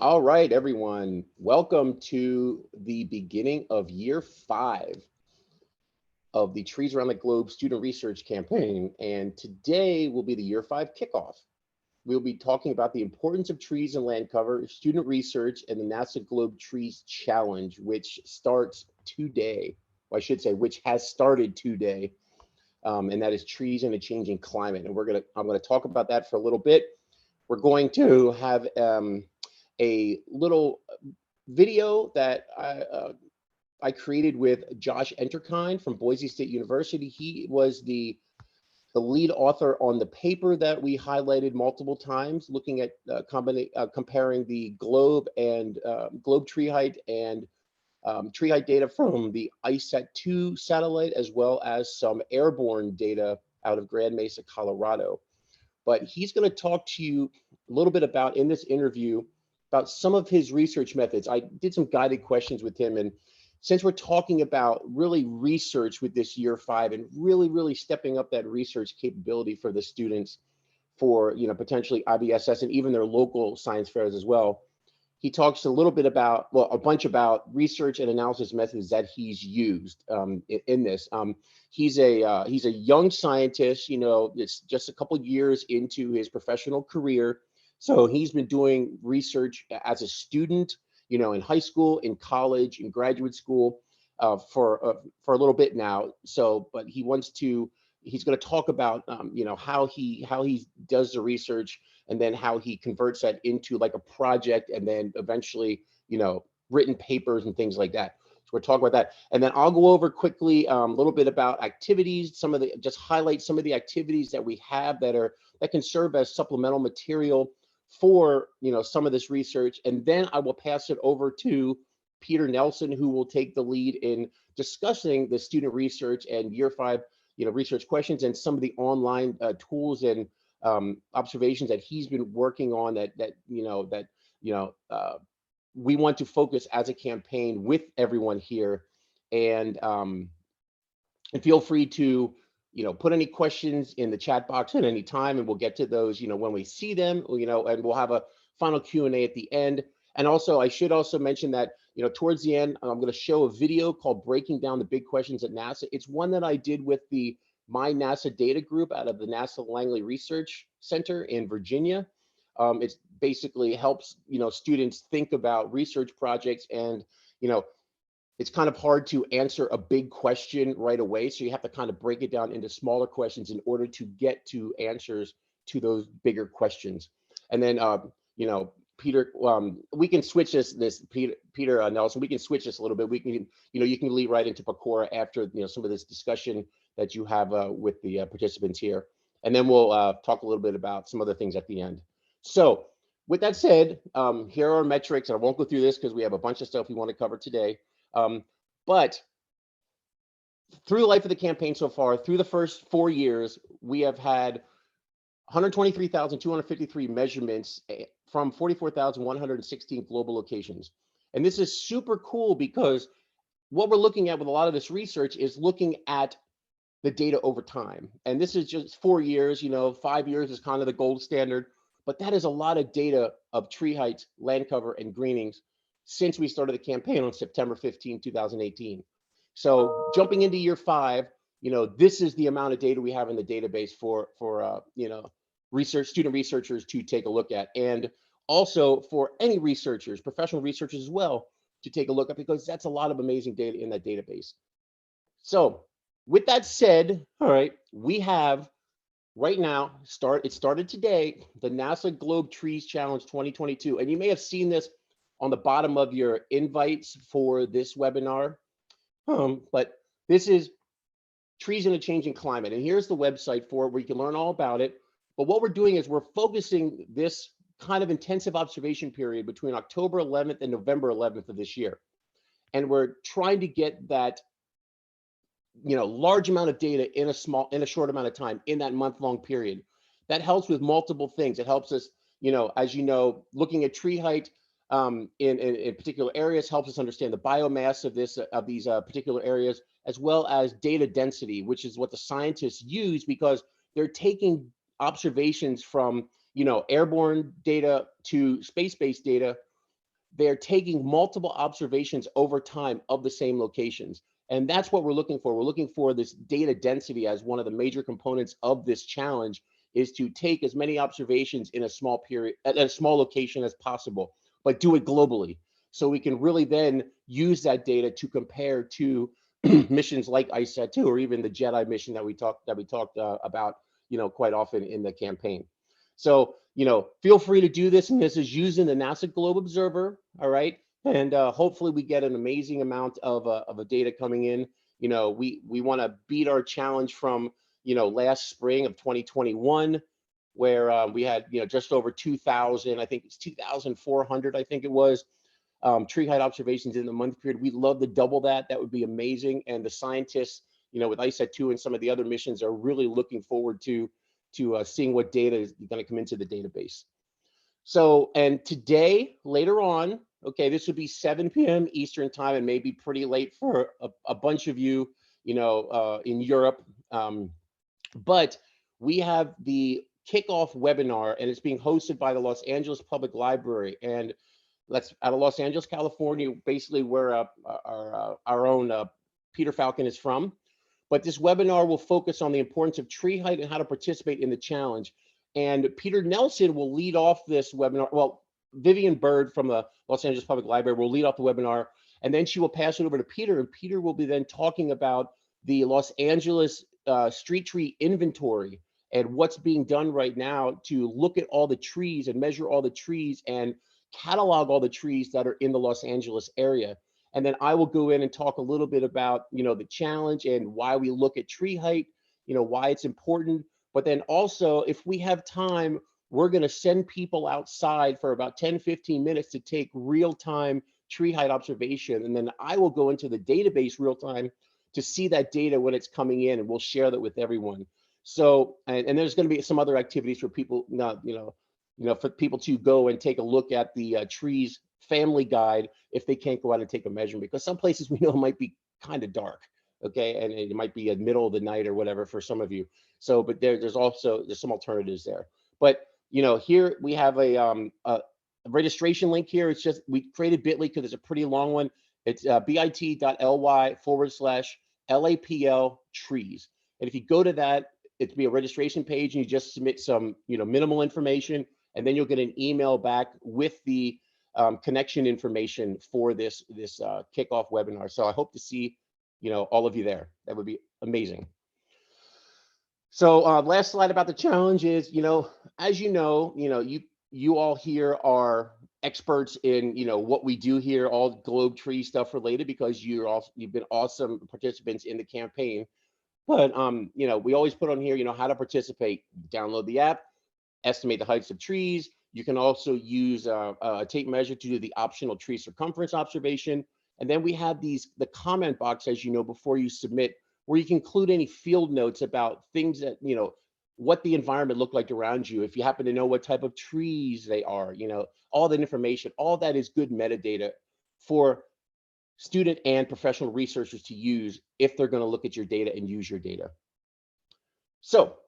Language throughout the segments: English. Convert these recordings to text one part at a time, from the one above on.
All right, everyone. Welcome to the beginning of year 5 of the Trees Around the Globe student research campaign. And today will be the year 5 kickoff. We'll be talking about the importance of trees and land cover, student research, and the NASA Globe Trees Challenge, which starts today. Or I should say, which has started today. And that is trees in a changing climate. And I'm gonna talk about that for a little bit. We're going to have a little video that I created with Josh Enterkine from Boise State University. He was the lead author on the paper that we highlighted multiple times, looking at comparing the globe and globe tree height and tree height data from the ICESat-2 satellite, as well as some airborne data out of Grand Mesa, Colorado. But he's going to talk to you a little bit about in this interview about some of his research methods. I did some guided questions with him, and since we're talking about really research with this year 5 and really stepping up that research capability for the students for potentially IBSS and even their local science fairs as well, he talks a little bit about, well, a bunch about research and analysis methods that he's used in this. He's a young scientist. It's just a couple of years into his professional career, so he's been doing research as a student, in high school, in college, in graduate school, for a little bit now. So, but he's going to talk about how he does the research, and then how he converts that into like a project, and then eventually written papers and things like that. So we're talking about that, and then I'll go over quickly a little bit about activities, just highlight some of the activities that we have that can serve as supplemental material for some of this research, and then I will pass it over to Peder Nelson, who will take the lead in discussing the student research and year 5 research questions and some of the online tools and observations that he's been working on that we want to focus as a campaign with everyone here. And um, and feel free to put any questions in the chat box at any time, and we'll get to those when we see them. And we'll have a final Q&A at the end. And also, I should also mention that towards the end, I'm going to show a video called Breaking Down the Big Questions at NASA. It's one that I did with the My NASA Data Group out of the NASA Langley Research Center in Virginia. It basically helps students think about research projects, and you know it's kind of hard to answer a big question right away. So you have to kind of break it down into smaller questions in order to get to answers to those bigger questions. And then, Peter, we can switch Peder Nelson, we can switch this a little bit. We can, you can lead right into Pecora after, some of this discussion that you have with the participants here. And then we'll talk a little bit about some other things at the end. So with that said, here are our metrics. And I won't go through this because we have a bunch of stuff we want to cover today. But through the life of the campaign so far, through the first 4 years, we have had 123,253 measurements from 44,116 global locations. And this is super cool because what we're looking at with a lot of this research is looking at the data over time. And this is just 4 years, 5 years is kind of the gold standard, but that is a lot of data of tree heights, land cover, and greenings since we started the campaign on September 15, 2018. So jumping into year 5, this is the amount of data we have in the database for student researchers to take a look at, and also for any researchers, professional researchers as well, to take a look at, because that's a lot of amazing data in that database. So with that said, all right, we have right now, it started today, the NASA Globe Trees Challenge 2022. And you may have seen this on the bottom of your invites for this webinar. But this is Trees in a Changing Climate. And here's the website for it where you can learn all about it. But what we're doing is we're focusing this kind of intensive observation period between October 11th and November 11th of this year. And we're trying to get that large amount of data in a short amount of time in that month-long period. That helps with multiple things. It helps us, as looking at tree height in particular areas helps us understand the biomass of these particular areas, as well as data density, which is what the scientists use because they're taking observations from airborne data to space-based data, they're taking multiple observations over time of the same locations. And that's what we're looking for. We're looking for this data density as one of the major components of this challenge, is to take as many observations in a small period, at a small location as possible, but do it globally. So we can really then use that data to compare to missions like ICET-2, or even the JEDI mission that we talked about, quite often in the campaign. So, feel free to do this, and this is using the NASA Globe Observer, all right? And hopefully we get an amazing amount of a data coming in. We want to beat our challenge from, last spring of 2021, where we had, just over 2,000, I think it's 2,400, I think it was, tree height observations in the month period. We'd love to double that. That would be amazing. And the scientists, with ICET-2 and some of the other missions, are really looking forward to seeing what data is going to come into the database. So, and today, later on, okay, this would be 7 p.m. Eastern time, and maybe pretty late for a bunch of you, in Europe. But we have the Kickoff webinar, and it's being hosted by the Los Angeles Public Library, and that's out of Los Angeles, California, basically where our own Peter Falcon is from. But this webinar will focus on the importance of tree height and how to participate in the challenge. And Peder Nelson will lead off this webinar. Well, Vivian Bird from the Los Angeles Public Library will lead off the webinar, and then she will pass it over to Peter, and Peter will be then talking about the Los Angeles street tree inventory and what's being done right now to look at all the trees and measure all the trees and catalog all the trees that are in the Los Angeles area. And then I will go in and talk a little bit about, the challenge and why we look at tree height, why it's important. But then also, if we have time, we're going to send people outside for about 10, 15 minutes to take real-time tree height observation. And then I will go into the database real time to see that data when it's coming in, and we'll share that with everyone. So, and there's going to be some other activities for people, for people to go and take a look at the trees family guide if they can't go out and take a measurement, because some places we know might be kind of dark, okay, and it might be a middle of the night or whatever for some of you. So, but there's some alternatives there. But here we have a registration link here. It's just, we created bit.ly because it's a pretty long one. It's bit.ly/LAPL trees. And if you go to that, it'll be a registration page, and you just submit some minimal information, and then you'll get an email back with the connection information for this kickoff webinar. So I hope to see all of you there. That would be amazing. So last slide about the challenge is, as you all here are experts in what we do here, all globe tree stuff related, because you've been awesome participants in the campaign. But we always put on here how to participate. Download the app, estimate the heights of trees. You can also use a tape measure to do the optional tree circumference observation. And then we have the comment box, as before you submit, where you can include any field notes about things that, what the environment looked like around you. If you happen to know what type of trees they are, all that information, all that is good metadata for student and professional researchers to use if they're going to look at your data and use your data. So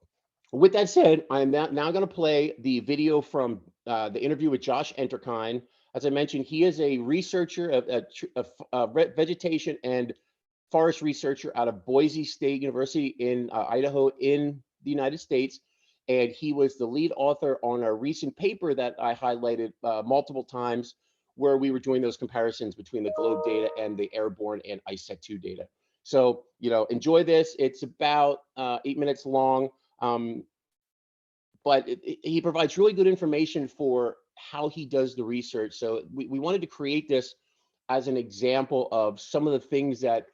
with that said, I'm now going to play the video from the interview with Josh Enterkine. As I mentioned, he is a researcher of vegetation and forest researcher out of Boise State University in Idaho in the United States. And he was the lead author on a recent paper that I highlighted multiple times, where we were doing those comparisons between the GLOBE data and the airborne and ICET-2 data. So, enjoy this. It's about 8 minutes long. But he provides really good information for how he does the research. So we wanted to create this as an example of some of the things that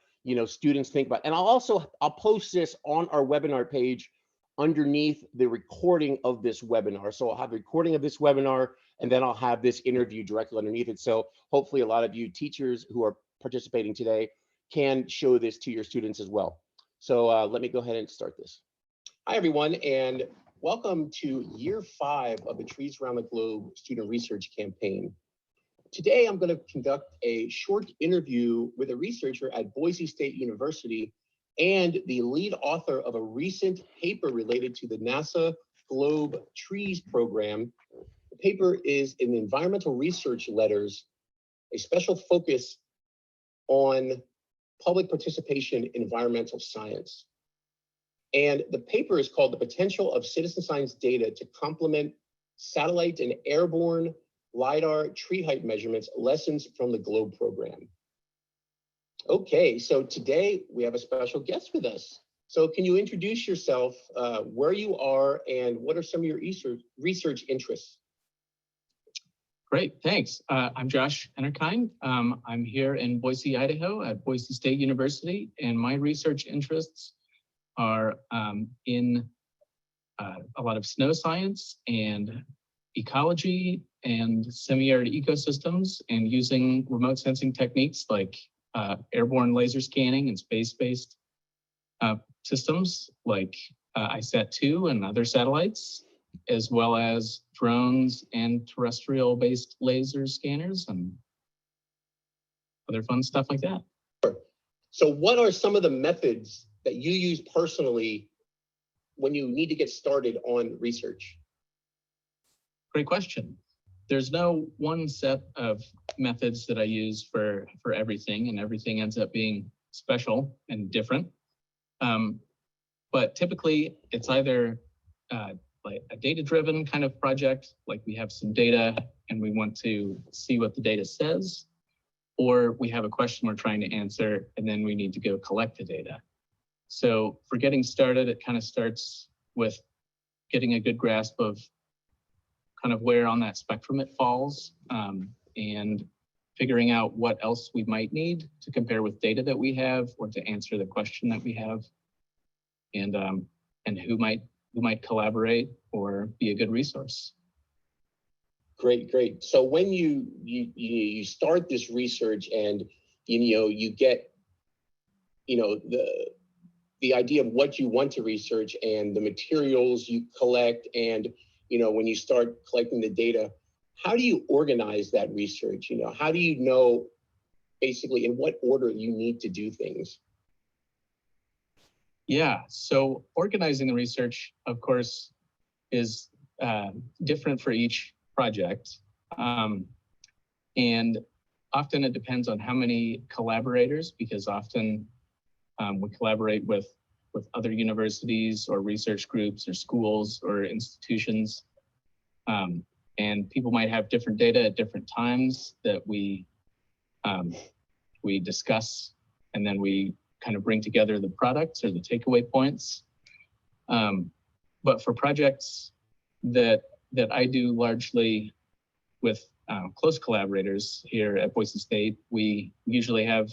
students think about. And I'll post this on our webinar page underneath the recording of this webinar. So I'll have a recording of this webinar, and then I'll have this interview directly underneath it. So hopefully a lot of you teachers who are participating today can show this to your students as well. So let me go ahead and start this. Hi, everyone, and welcome to year 5 of the Trees Around the Globe Student Research Campaign. Today, I'm going to conduct a short interview with a researcher at Boise State University and the lead author of a recent paper related to the NASA Globe Trees program. The paper is in Environmental Research Letters, a special focus on public participation in environmental science. And the paper is called The Potential of Citizen Science Data to Complement Satellite and Airborne LiDAR Tree Height Measurements, Lessons from the Globe Program. Okay, so today we have a special guest with us. So can you introduce yourself, where you are, and what are some of your research interests? Great, thanks. I'm Josh Enterkine. I'm here in Boise, Idaho at Boise State University, and my research interests are in a lot of snow science and ecology and semi-arid ecosystems, and using remote sensing techniques like airborne laser scanning and space-based systems like ISAT-2 and other satellites, as well as drones and terrestrial-based laser scanners and other fun stuff like that. So what are some of the methods that you use personally when you need to get started on research? Great question. There's no one set of methods that I use for everything, and everything ends up being special and different. But typically it's either like a data-driven kind of project, like we have some data and we want to see what the data says, or we have a question we're trying to answer and then we need to go collect the data. So for getting started, it kind of starts with getting a good grasp of kind of where on that spectrum it falls, and figuring out what else we might need to compare with data that we have or to answer the question that we have, and who might collaborate or be a good resource. Great. So when you start this research and you get the idea of what you want to research and the materials you collect, and when you start collecting the data, how do you organize that research? How do you know basically in what order you need to do things? Yeah, so organizing the research, of course, is different for each project. And often it depends on how many collaborators, because often we collaborate with other universities or research groups or schools or institutions. And people might have different data at different times that we discuss, and then we kind of bring together the products or the takeaway points. But for projects that I do largely with close collaborators here at Boise State, we usually have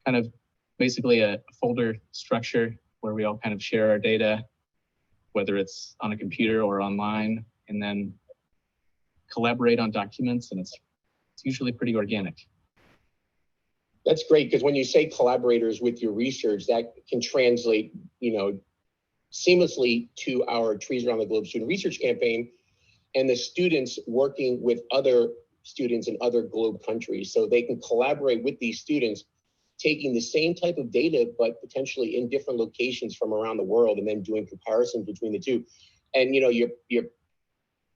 kind of basically a folder structure where we all kind of share our data, whether it's on a computer or online, and then collaborate on documents, and it's usually pretty organic. That's great, because when you say collaborators with your research, that can translate, seamlessly to our Trees Around the Globe student research campaign and the students working with other students in other globe countries. So they can collaborate with these students, taking the same type of data, but potentially in different locations from around the world, and then doing comparisons between the two. And you're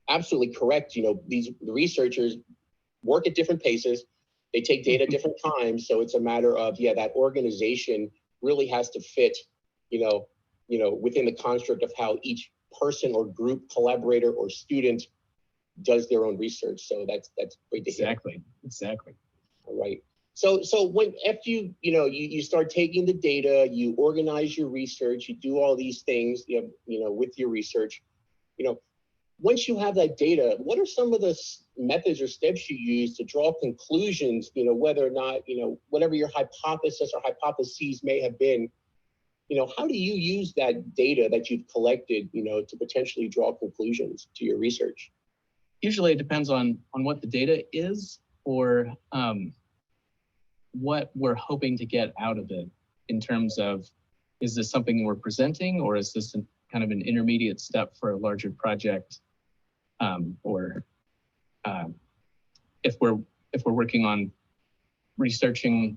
absolutely correct. The researchers work at different paces. They take data at different times. So it's a matter of, that organization really has to fit, within the construct of how each person or group, collaborator or student does their own research. So that's great to hear. Exactly. All right. So when after you start taking the data, you organize your research, you do all these things, with your research, once you have that data, what are some of the methods or steps you use to draw conclusions, whether or not, whatever your hypothesis or hypotheses may have been, how do you use that data that you've collected, to potentially draw conclusions to your research? Usually it depends on what the data is, or what we're hoping to get out of it in terms of, is this something we're presenting, or is this kind of an intermediate step for a larger project? Or if we're working on researching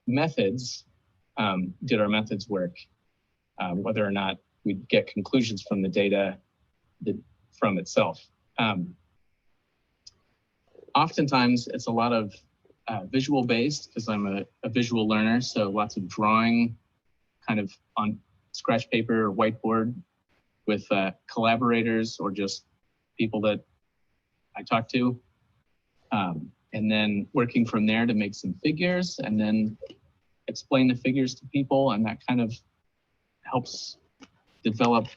methods, did our methods work? Whether or not we get conclusions from the data from itself. Oftentimes, it's a lot of visual based because I'm a visual learner, so lots of drawing kind of on scratch paper or whiteboard with collaborators or just people that I talk to. And then working from there to make some figures and then explain the figures to people, and that kind of helps develop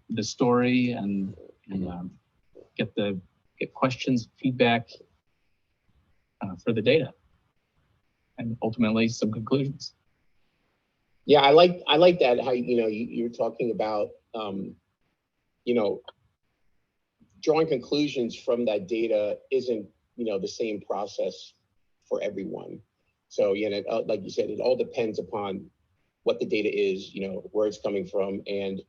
the story and get questions, feedback for the data, and ultimately some conclusions. Yeah, I like that, how you're talking about drawing conclusions from that data isn't the same process for everyone. So like you said, it all depends upon what the data is, where it's coming from, and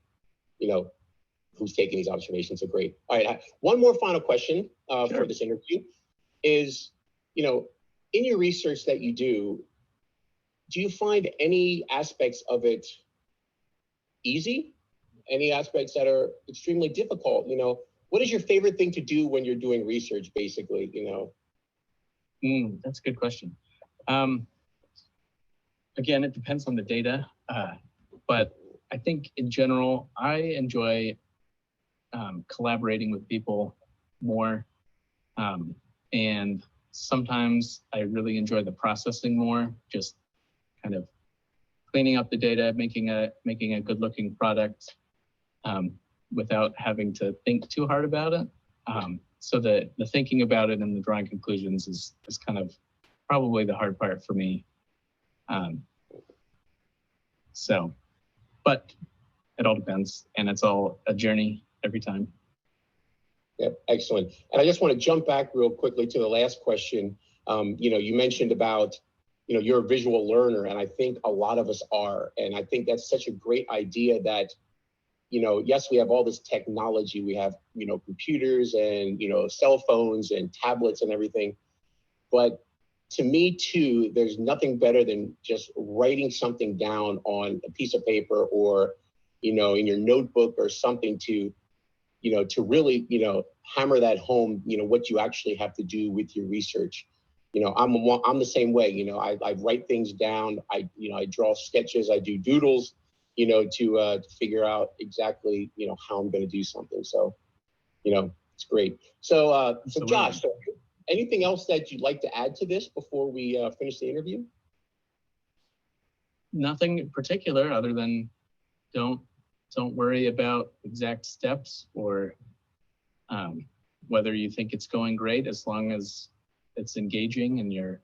who's taking these observations. So great. All right, one more final question Sure. For this interview is, in your research that you do you find any aspects of it easy? Any aspects that are extremely difficult? What is your favorite thing to do when you're doing research, basically? That's a good question. Again, it depends on the data, but I think in general, I enjoy collaborating with people more, and sometimes I really enjoy the processing more, just kind of cleaning up the data, making a good looking product without having to think too hard about it. So the thinking about it and the drawing conclusions is kind of probably the hard part for me. But it all depends, and it's all a journey every time. Yep, excellent. And I just want to jump back real quickly to the last question. You mentioned about, you're a visual learner, and I think a lot of us are. And I think that's such a great idea that, yes, we have all this technology. We have, computers and, cell phones and tablets and everything. But to me, too, there's nothing better than just writing something down on a piece of paper or, in your notebook or something to really, hammer that home, what you actually have to do with your research. I'm the same way. I write things down. I draw sketches. I do doodles, to figure out exactly, how I'm going to do something. So, it's great. So Josh, anything else that you'd like to add to this before we finish the interview? Nothing in particular, other than don't worry about exact steps or whether you think it's going great, as long as it's engaging and you're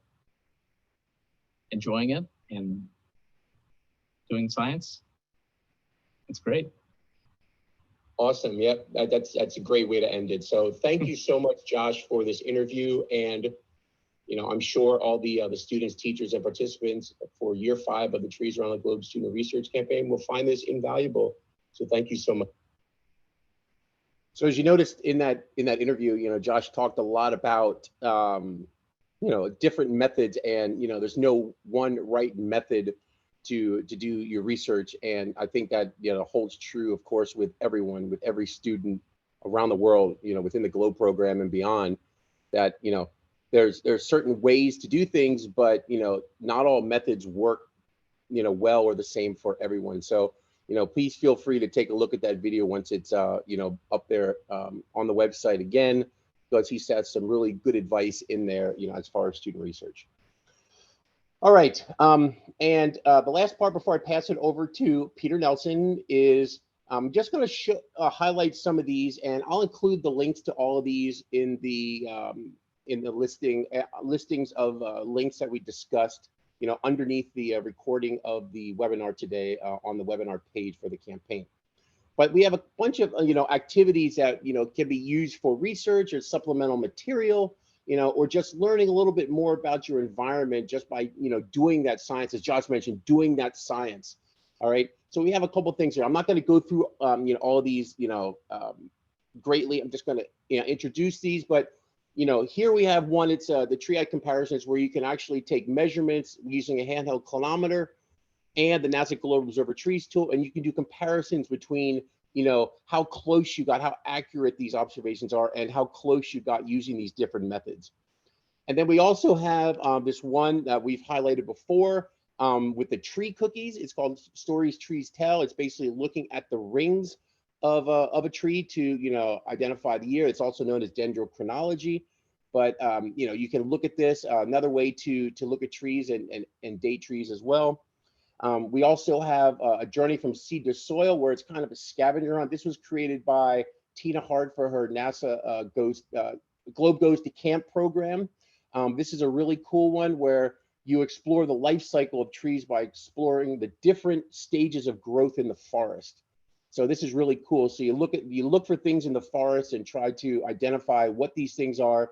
enjoying it and doing science. It's great. Awesome. Yep, that's a great way to end it. So thank you so much, Josh, for this interview. And I'm sure all the students, teachers, and participants for year 5 of the Trees Around the Globe Student Research Campaign will find this invaluable. So thank you so much. So as you noticed in that interview, Josh talked a lot about different methods, and there's no one right method to do your research. And I think that holds true, of course, with everyone, with every student around the world, within the GLOBE program and beyond, that there's certain ways to do things, but not all methods work well or the same for everyone. So please feel free to take a look at that video once it's up there on the website again, because he has some really good advice in there, as far as student research. All right, and the last part before I pass it over to Peder Nelson is I'm just going to highlight some of these, and I'll include the links to all of these in the listings of links that we discussed, underneath the recording of the webinar today on the webinar page for the campaign. But we have a bunch of activities that can be used for research or supplemental material, or just learning a little bit more about your environment just by doing that science, as Josh mentioned, doing that science. All right. So we have a couple things here. I'm not going to go through all of these greatly. I'm just going to introduce these, but here we have one. It's the tree-eye comparisons, where you can actually take measurements using a handheld clinometer and the NASA Globe Observer Trees tool, and you can do comparisons between how close you got, how accurate these observations are, and how close you got using these different methods. And then we also have this one that we've highlighted before with the tree cookies. It's called Stories Trees Tell. It's basically looking at the rings of a tree to identify the year. It's also known as dendrochronology. But you can look at this another way to look at trees and date trees as well. We also have a journey from seed to soil, where it's kind of a scavenger hunt. This was created by Tina Hart for her NASA Globe Goes to Camp program. This is a really cool one where you explore the life cycle of trees by exploring the different stages of growth in the forest. So this is really cool. So you look for things in the forest and try to identify what these things are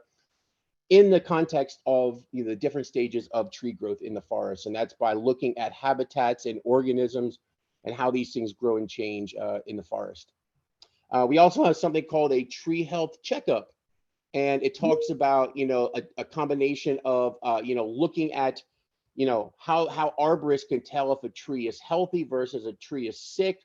in the context of the different stages of tree growth in the forest. And that's by looking at habitats and organisms and how these things grow and change in the forest. We also have something called a tree health checkup. And it talks about, a combination of, looking at, how arborists can tell if a tree is healthy versus a tree is sick,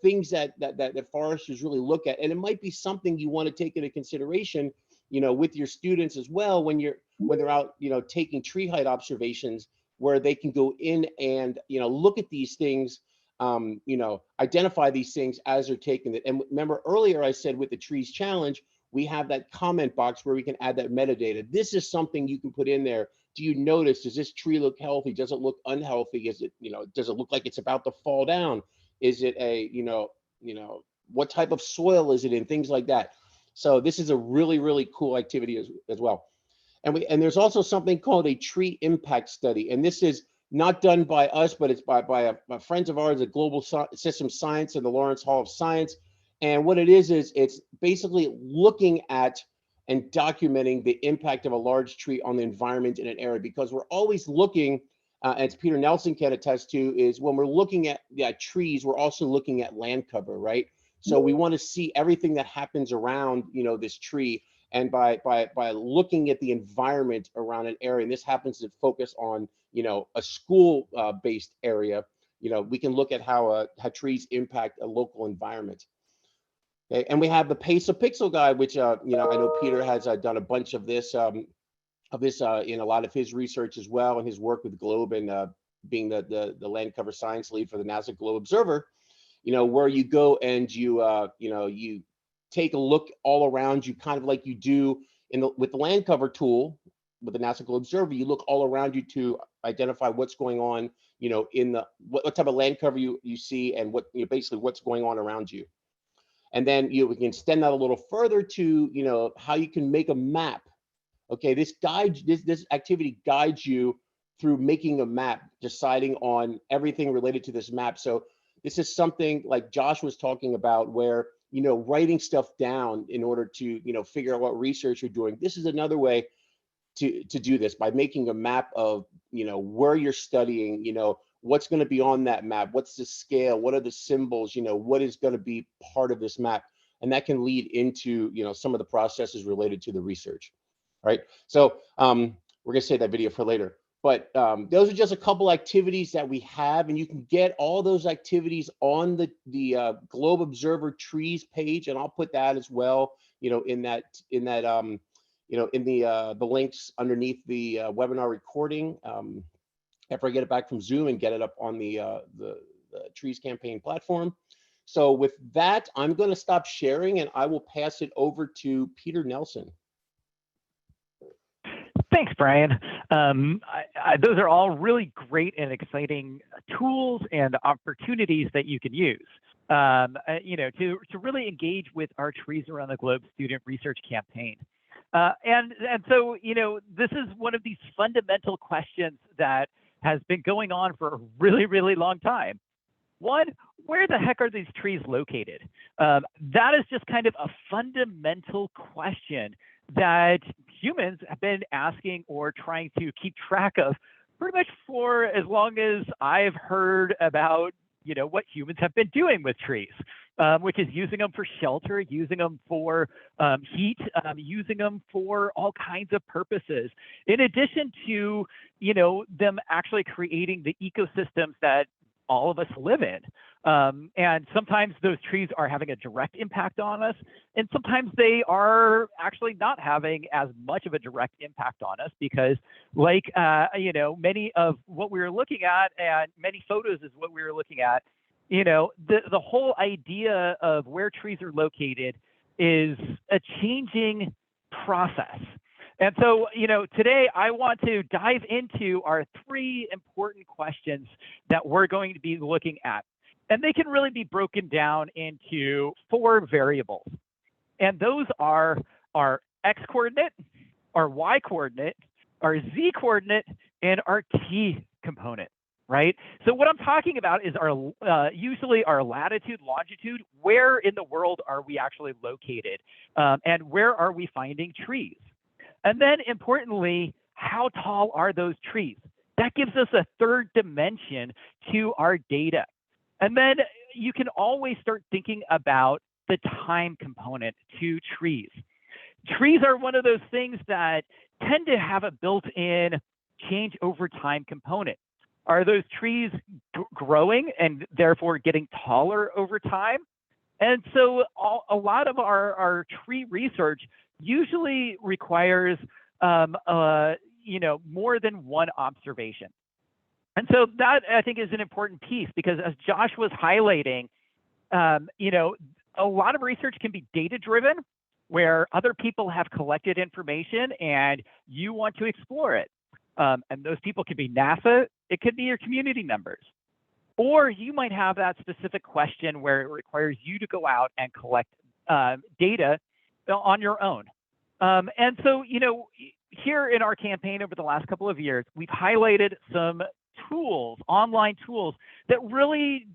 things that foresters really look at. And it might be something you want to take into consideration, with your students as well when they're out, taking tree height observations, where they can go in and, look at these things, identify these things as they're taking it. And remember earlier I said with the trees challenge, we have that comment box where we can add that metadata. This is something you can put in there. Do you notice, does this tree look healthy? Does it look unhealthy? Is it, does it look like it's about to fall down? Is it a, what type of soil is it in? Things like that. So this is a really, really cool activity as well. And there's also something called a tree impact study. And this is not done by us, but it's by friends of ours at Global Systems Science and the Lawrence Hall of Science. And what it is it's basically looking at and documenting the impact of a large tree on the environment in an area, because we're always looking, as Peder Nelson can attest to, is when we're looking at trees, we're also looking at land cover, right? So we want to see everything that happens around, this tree. And by looking at the environment around an area, and this happens to focus on, a school-based area, we can look at how trees impact a local environment. Okay, and we have the Pace of Pixel guide, which I know Peder has done a bunch of this in a lot of his research as well, and his work with Globe and being the land cover science lead for the NASA Globe Observer. Where you go and you take a look all around you, kind of like you do with the land cover tool with the NASA Globe Observer. You look all around you to identify what's going on, in what type of land cover you see, and what basically what's going on around you. And then we can extend that a little further to how you can make a map. Okay, this activity guides you through making a map, deciding on everything related to this map. So this is something like Josh was talking about, where writing stuff down in order to figure out what research you're doing. This is another way to do this, by making a map of where you're studying, what's going to be on that map, what's the scale, what are the symbols, what is going to be part of this map. And that can lead into some of the processes related to the research. All right, so we're going to save that video for later. But those are just a couple activities that we have, and you can get all those activities on the Globe Observer Trees page, and I'll put that as well, in the links underneath the webinar recording after I get it back from Zoom and get it up on the Trees Campaign platform. So with that, I'm going to stop sharing, and I will pass it over to Peder Nelson. Thanks, Brian. Those are all really great and exciting tools and opportunities that you can use, to really engage with our Trees Around the Globe student research campaign. And so, this is one of these fundamental questions that has been going on for a really, really long time. One, where the heck are these trees located? That is just kind of a fundamental question that humans have been asking or trying to keep track of pretty much for as long as I've heard about, what humans have been doing with trees, which is using them for shelter, using them for heat, using them for all kinds of purposes. In addition to, them actually creating the ecosystems that all of us live in. And sometimes those trees are having a direct impact on us, and sometimes they are actually not having as much of a direct impact on us because, like, many of what we were looking at and many photos is what we were looking at, the whole idea of where trees are located is a changing process. And so, today I want to dive into our 3 important questions that we're going to be looking at. And they can really be broken down into 4 variables. And those are our X coordinate, our Y coordinate, our Z coordinate, and our T component, right? So what I'm talking about is usually our latitude, longitude, where in the world are we actually located? And where are we finding trees? And then importantly, how tall are those trees? That gives us a 3rd dimension to our data. And then you can always start thinking about the time component to trees. Trees are one of those things that tend to have a built-in change over time component. Are those trees growing and therefore getting taller over time? And so a lot of our tree research usually requires more than one observation. And so that, I think, is an important piece because, as Josh was highlighting, a lot of research can be data-driven, where other people have collected information and you want to explore it. And those people could be NASA, it could be your community members. Or you might have that specific question where it requires you to go out and collect data on your own. And so, here in our campaign over the last couple of years, we've highlighted some tools, online tools, that really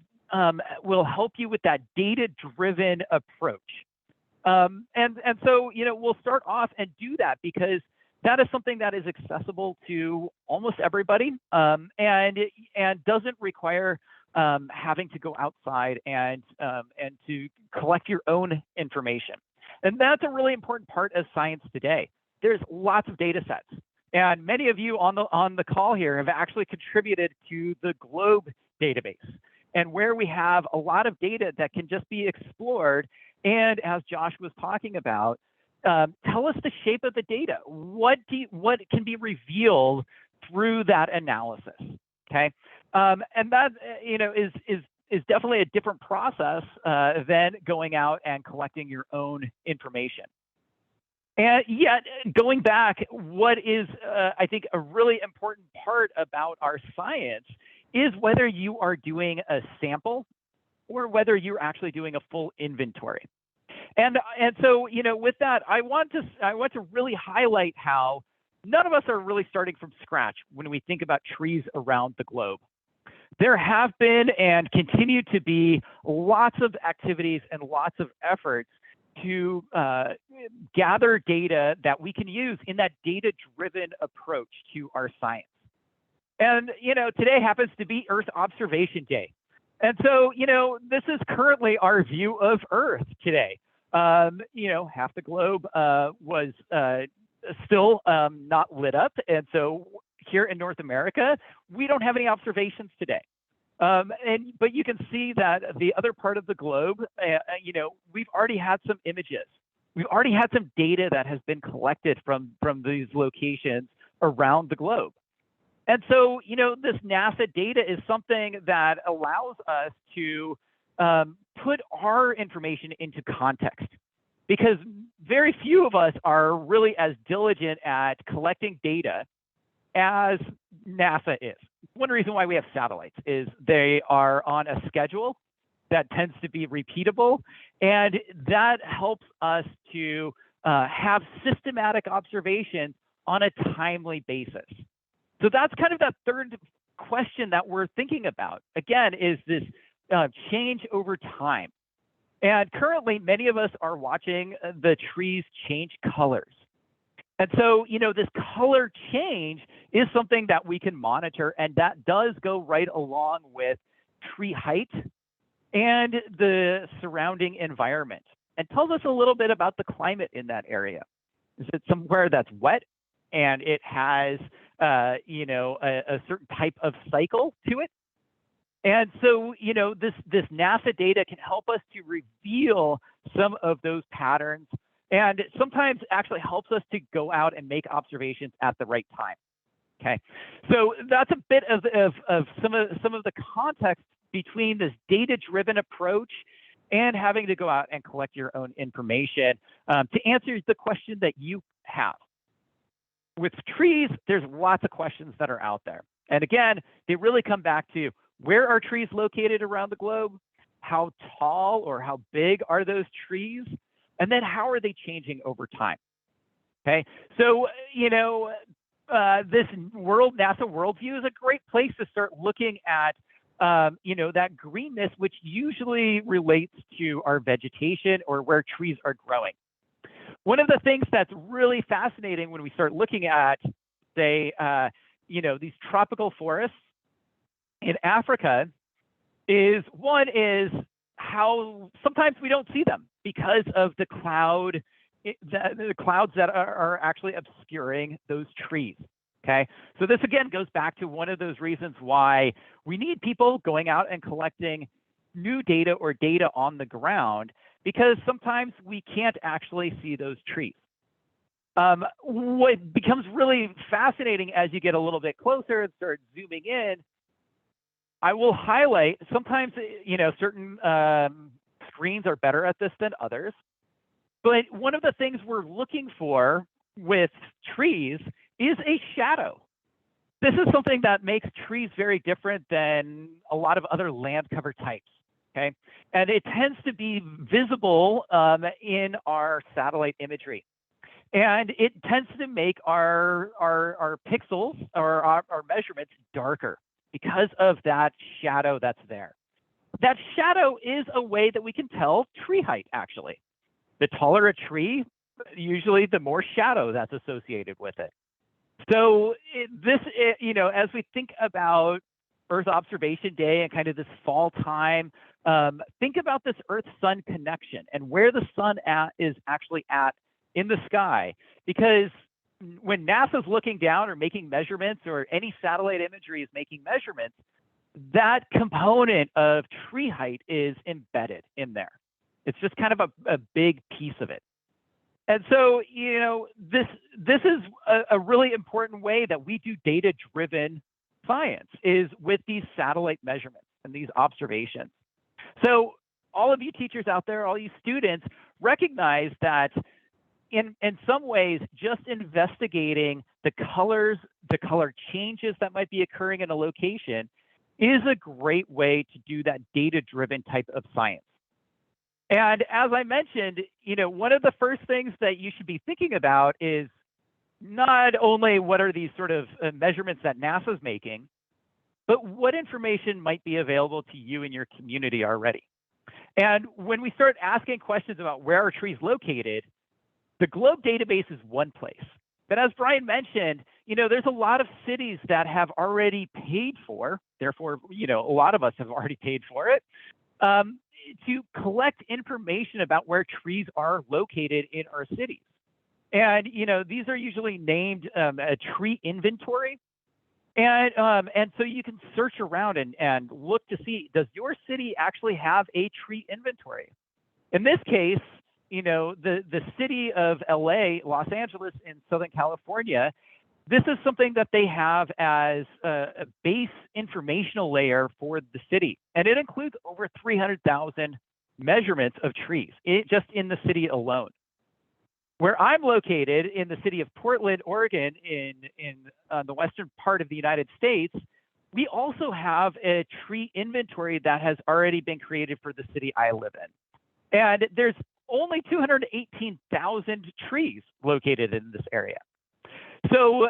will help you with that data-driven approach. And so, we'll start off and do that because that is something that is accessible to almost everybody, and doesn't require having to go outside and to collect your own information. And that's a really important part of science today. There's lots of data sets. And many of you on the call here have actually contributed to the GLOBE database, and where we have a lot of data that can just be explored. And as Josh was talking about, tell us the shape of the data. What can be revealed through that analysis? Okay, and that is definitely a different process than going out and collecting your own information. And yet, going back, what is, I think, a really important part about our science is whether you are doing a sample or whether you're actually doing a full inventory. And so, with that, I want to really highlight how none of us are really starting from scratch when we think about trees around the globe. There have been and continue to be lots of activities and lots of efforts to gather data that we can use in that data-driven approach to our science. And, today happens to be Earth Observation Day. And so, this is currently our view of Earth today. Half the globe was still not lit up. And so here in North America, we don't have any observations today. But you can see that the other part of the globe, we've already had some images. We've already had some data that has been collected from these locations around the globe. And so, this NASA data is something that allows us to put our information into context, because very few of us are really as diligent at collecting data as NASA is. One reason why we have satellites is they are on a schedule that tends to be repeatable, and that helps us to have systematic observations on a timely basis. So that's kind of that 3rd question that we're thinking about. Again, is this change over time. And currently, many of us are watching the trees change colors. And so, this color change is something that we can monitor, and that does go right along with tree height and the surrounding environment, and tells us a little bit about the climate in that area. Is it somewhere that's wet and it has, a certain type of cycle to it? And so, this NASA data can help us to reveal some of those patterns, and sometimes actually helps us to go out and make observations at the right time. Okay, so that's a bit of some of the context between this data-driven approach and having to go out and collect your own information to answer the question that you have. With trees, there's lots of questions that are out there. And again, they really come back to where are trees located around the globe? How tall or how big are those trees? And then how are they changing over time? Okay, so, this NASA worldview is a great place to start looking at, that greenness, which usually relates to our vegetation or where trees are growing. One of the things that's really fascinating when we start looking at, say, these tropical forests in Africa is how sometimes we don't see them because of the clouds that are actually obscuring those trees. Okay, so this again goes back to one of those reasons why we need people going out and collecting new data or data on the ground, because sometimes we can't actually see those trees. What becomes really fascinating as you get a little bit closer and start zooming in, I will highlight sometimes, certain screens are better at this than others. But one of the things we're looking for with trees is a shadow. This is something that makes trees very different than a lot of other land cover types. Okay, and it tends to be visible in our satellite imagery, and it tends to make our pixels or our measurements darker because of that shadow that's there. That shadow is a way that we can tell tree height, actually. The taller a tree, usually the more shadow that's associated with it. So as we think about Earth Observation Day and kind of this fall time, think about this Earth-Sun connection and where the sun is actually at in the sky. Because when NASA's looking down or making measurements, or any satellite imagery is making measurements, that component of tree height is embedded in there. It's just kind of a big piece of it. And so, this is a really important way that we do data-driven science, is with these satellite measurements and these observations. So all of you teachers out there, all you students, recognize that in some ways, just investigating the color changes that might be occurring in a location is a great way to do that data-driven type of science. And as I mentioned, one of the first things that you should be thinking about is not only what are these sort of measurements that NASA's making, but what information might be available to you in your community already. And when we start asking questions about where are trees located, the Globe database is one place. But as Brian mentioned, there's a lot of cities that have already paid for, therefore, a lot of us have already paid for it, to collect information about where trees are located in our cities. And, these are usually named a tree inventory. And so you can search around and look to see, does your city actually have a tree inventory? In this case, the city of LA, Los Angeles in Southern California, this is something that they have as a base informational layer for the city. And it includes over 300,000 measurements of trees, just in the city alone. Where I'm located, in the city of Portland, Oregon, in the western part of the United States, we also have a tree inventory that has already been created for the city I live in. And there's only 218,000 trees located in this area. So,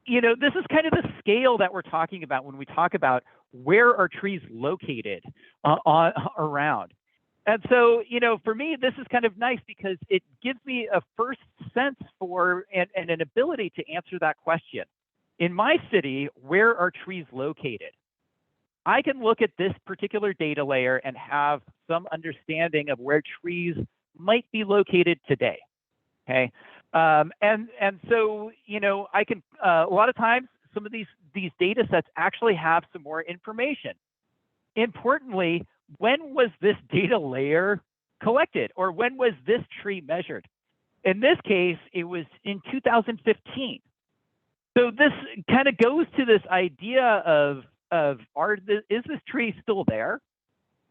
this is kind of the scale that we're talking about when we talk about where are trees located around. And so, for me, this is kind of nice because it gives me a first sense for and an ability to answer that question. In my city, where are trees located? I can look at this particular data layer and have some understanding of where trees might be located today. Okay. And so, I can, a lot of times, some of these data sets actually have some more information. importantly, when was this data layer collected, or when was this tree measured? In this case, it was in 2015. So this kind of goes to this idea of is this tree still there?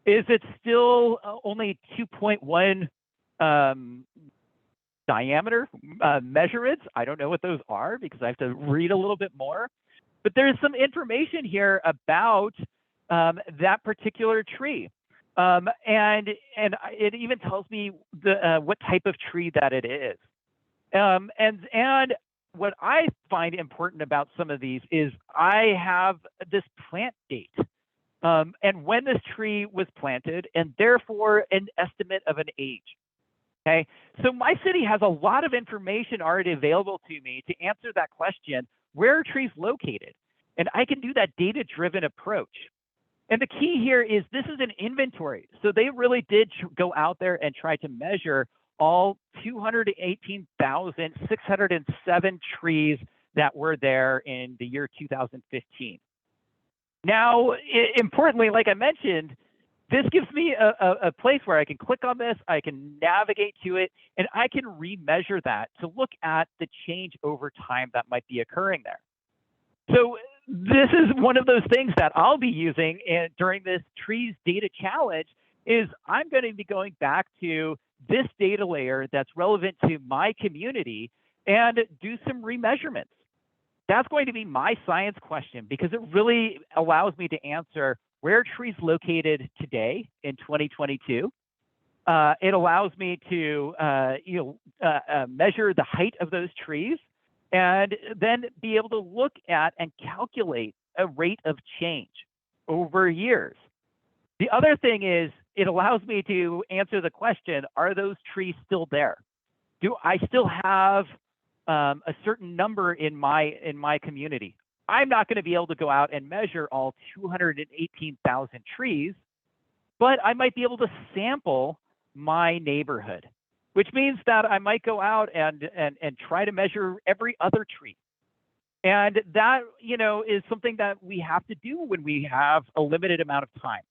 Is it still only 2.1 diameter measurements? I don't know what those are because I have to read a little bit more. But there's some information here about that particular tree. And it even tells me what type of tree that it is. And what I find important about some of these is I have this plant date and when this tree was planted, and therefore an estimate of an age. Okay, so my city has a lot of information already available to me to answer that question: where are trees located? And I can do that data-driven approach. And the key here is this is an inventory. So they really did go out there and try to measure all 218,607 trees that were there in the year 2015. Now, importantly, like I mentioned, this gives me a place where I can click on this, I can navigate to it, and I can remeasure that to look at the change over time that might be occurring there. So this is one of those things that I'll be using during this trees data challenge is I'm going to be going back to this data layer that's relevant to my community and do some remeasurements. That's going to be my science question because it really allows me to answer where are trees located today in 2022. It allows me to measure the height of those trees and then be able to look at and calculate a rate of change over years. The other thing is it allows me to answer the question, are those trees still there? Do I still have a certain number in my community? I'm not going to be able to go out and measure all 218,000 trees, but I might be able to sample my neighborhood, which means that I might go out and try to measure every other tree. And that, is something that we have to do when we have a limited amount of time.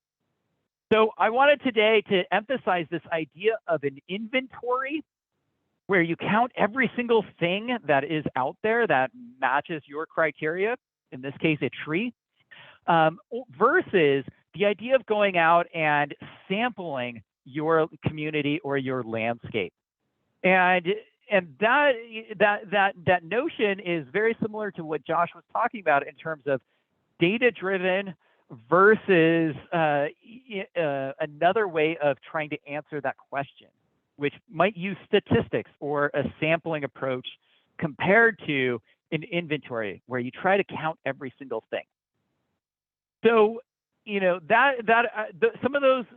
So I wanted today to emphasize this idea of an inventory where you count every single thing that is out there that matches your criteria, in this case, a tree, versus the idea of going out and sampling your community or your landscape. And that notion is very similar to what Josh was talking about in terms of data-driven versus another way of trying to answer that question, which might use statistics or a sampling approach compared to an inventory where you try to count every single thing. So, some of those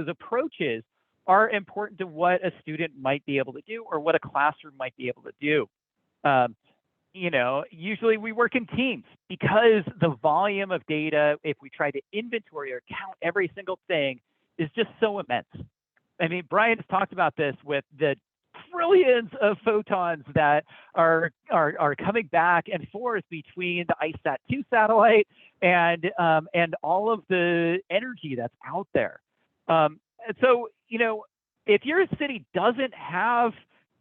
approaches are important to what a student might be able to do or what a classroom might be able to do. Usually we work in teams because the volume of data, if we try to inventory or count every single thing, is just so immense. I mean, Brian's talked about this with the trillions of photons that are coming back and forth between the ISAT-2 satellite and all of the energy that's out there. And so, if your city doesn't have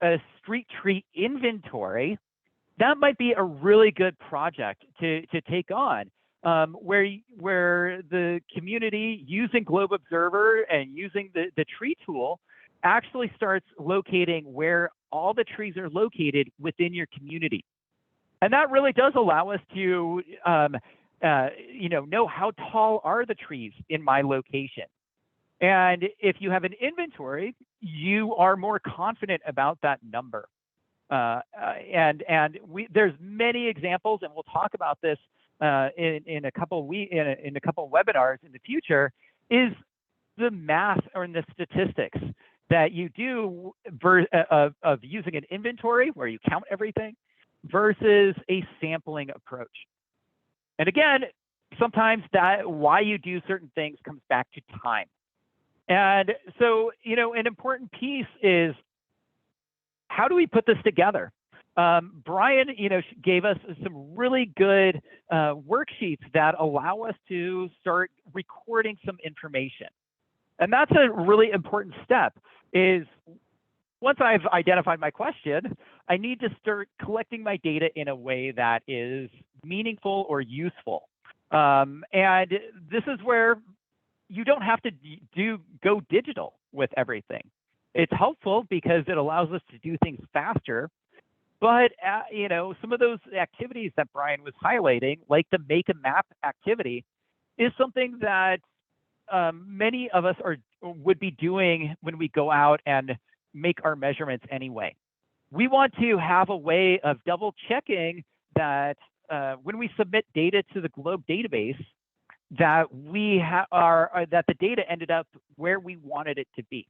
a street tree inventory, that might be a really good project to take on, where the community using Globe Observer and using the tree tool actually starts locating where all the trees are located within your community. And that really does allow us to know how tall are the trees in my location. And if you have an inventory, you are more confident about that number. There's many examples, and we'll talk about this in a couple of webinars in the future. Is the math or the statistics that you do of using an inventory where you count everything versus a sampling approach. And again, sometimes that why you do certain things comes back to time. And so, an important piece is how do we put this together? Brian, gave us some really good worksheets that allow us to start recording some information. And that's a really important step is once I've identified my question, I need to start collecting my data in a way that is meaningful or useful. And this is where you don't have to go digital with everything. It's helpful because it allows us to do things faster. But some of those activities that Brian was highlighting, like the make a map activity, is something that many of us would be doing when we go out and make our measurements anyway. We want to have a way of double checking that when we submit data to the Globe database, that that the data ended up where we wanted it to be.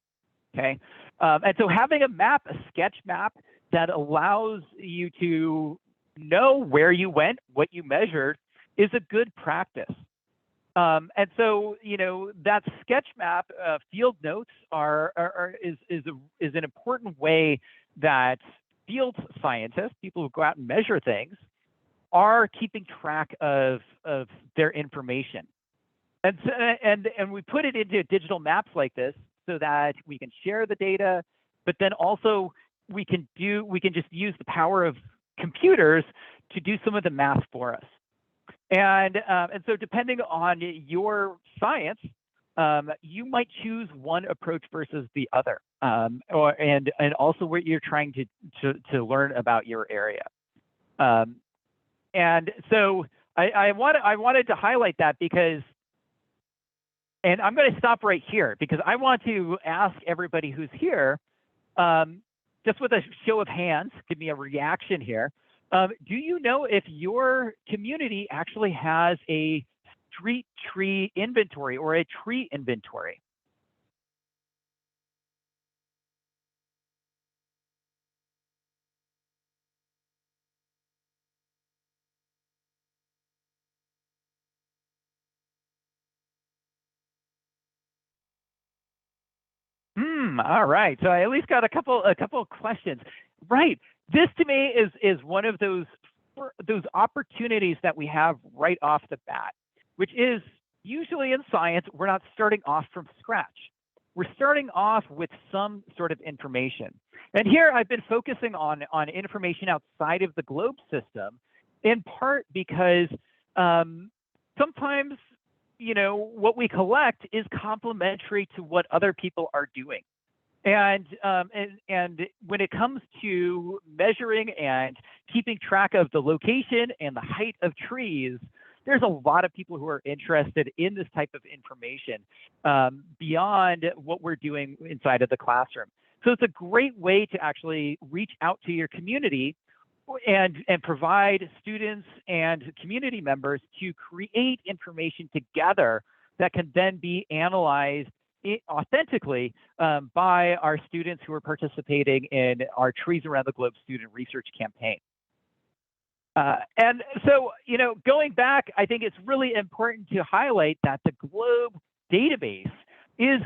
Okay, and so having a map, a sketch map that allows you to know where you went, what you measured, is a good practice. And so, that sketch map field notes is an important way that field scientists, people who go out and measure things, are keeping track of their information. And so, and we put it into digital maps like this so that we can share the data, but then also we can just use the power of computers to do some of the math for us. And so depending on your science, you might choose one approach versus the other, and also what you're trying to learn about your area. And so I wanted to highlight that because, and I'm going to stop right here because I want to ask everybody who's here, just with a show of hands, give me a reaction here. Do you know if your community actually has a street tree inventory or a tree inventory? All right. So I at least got a couple of questions. Right. This to me is one of those opportunities that we have right off the bat, which is usually in science, we're not starting off from scratch. We're starting off with some sort of information. And here I've been focusing on information outside of the Globe system, in part because sometimes, what we collect is complementary to what other people are doing. And when it comes to measuring and keeping track of the location and the height of trees, there's a lot of people who are interested in this type of information beyond what we're doing inside of the classroom. So it's a great way to actually reach out to your community and provide students and community members to create information together that can then be analyzed authentically by our students who are participating in our Trees Around the Globe student research campaign. And so, going back, I think it's really important to highlight that the Globe database is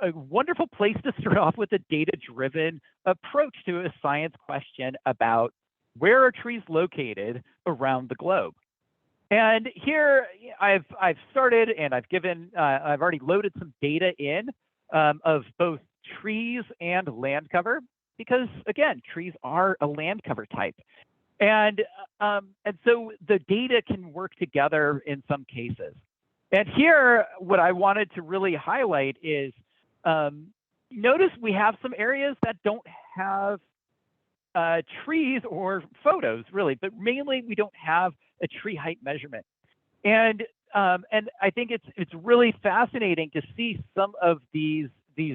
a wonderful place to start off with a data-driven approach to a science question about where are trees located around the globe. And here I've started and I've already loaded some data in of both trees and land cover, because again, trees are a land cover type. And so the data can work together in some cases. And here, what I wanted to really highlight is, notice we have some areas that don't have trees or photos really, but mainly we don't have a tree height measurement. And I think it's really fascinating to see some of these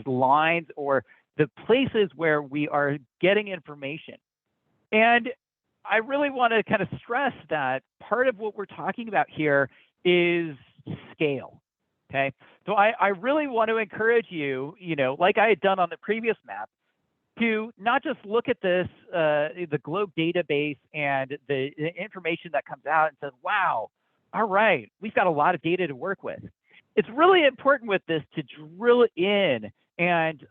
lines or the places where we are getting information. And I really want to kind of stress that part of what we're talking about here is scale. Okay, so I really want to encourage you, like I had done on the previous map, to not just look at this, the Globe database and the information that comes out and says, wow, all right, we've got a lot of data to work with. It's really important with this to drill in and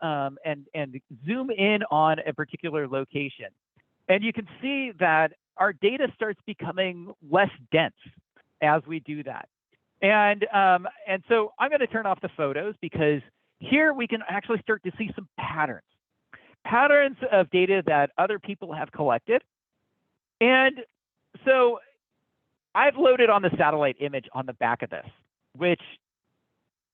zoom in on a particular location. And you can see that our data starts becoming less dense as we do that. And so I'm going to turn off the photos because here we can actually start to see some patterns of data that other people have collected. And so I've loaded on the satellite image on the back of this, which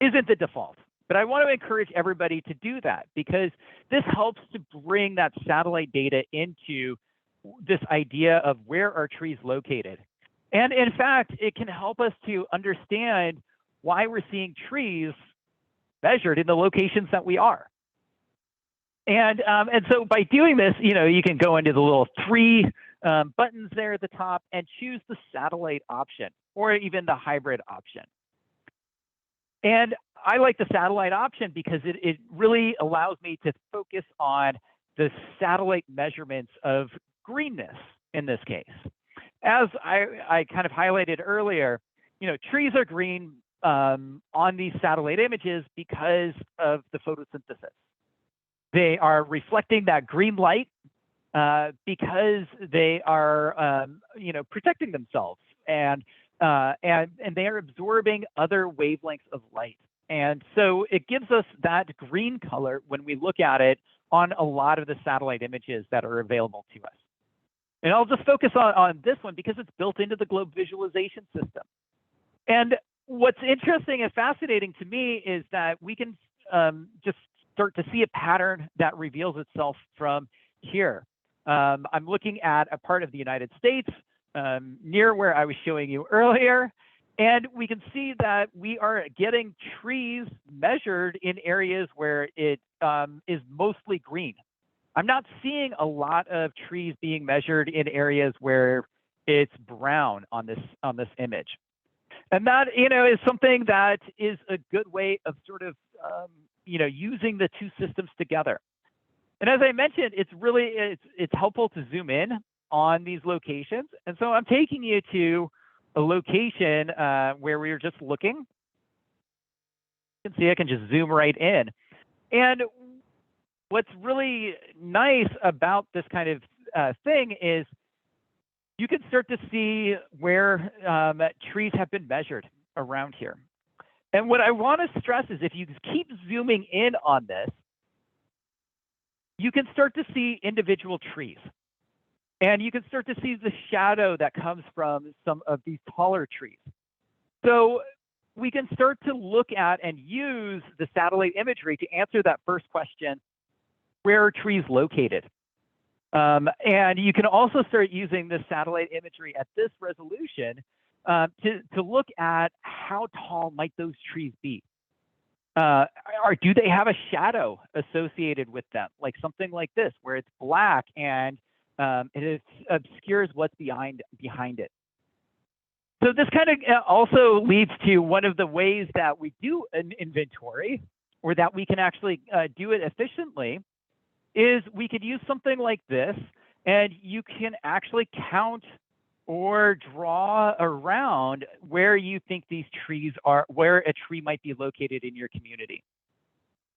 isn't the default. But I want to encourage everybody to do that because this helps to bring that satellite data into this idea of where are trees located. And in fact, it can help us to understand why we're seeing trees measured in the locations that we are. And so by doing this, you can go into the little three buttons there at the top and choose the satellite option or even the hybrid option. And I like the satellite option because it really allows me to focus on the satellite measurements of greenness in this case. As I kind of highlighted earlier, trees are green on these satellite images because of the photosynthesis. They are reflecting that green light because they are, protecting themselves and they are absorbing other wavelengths of light. And so it gives us that green color when we look at it on a lot of the satellite images that are available to us. And I'll just focus on this one because it's built into the globe visualization system. And what's interesting and fascinating to me is that we can just start to see a pattern that reveals itself from here. I'm looking at a part of the United States near where I was showing you earlier, and we can see that we are getting trees measured in areas where it is mostly green. I'm not seeing a lot of trees being measured in areas where it's brown on this image. And that, is something that is a good way of sort of, using the two systems together. And as I mentioned, it's helpful to zoom in on these locations. And so I'm taking you to a location where we were just looking. You can see I can just zoom right in. And what's really nice about this kind of thing is you can start to see where trees have been measured around here. And what I want to stress is if you keep zooming in on this, you can start to see individual trees. And you can start to see the shadow that comes from some of these taller trees. So we can start to look at and use the satellite imagery to answer that first question, where are trees located? And you can also start using the satellite imagery at this resolution to look at how tall might those trees be? Or do they have a shadow associated with them, like something like this, where it's black and it obscures what's behind it? So this kind of also leads to one of the ways that we do an inventory, or that we can actually do it efficiently, is we could use something like this, and you can actually count or draw around where you think these trees are, where a tree might be located in your community.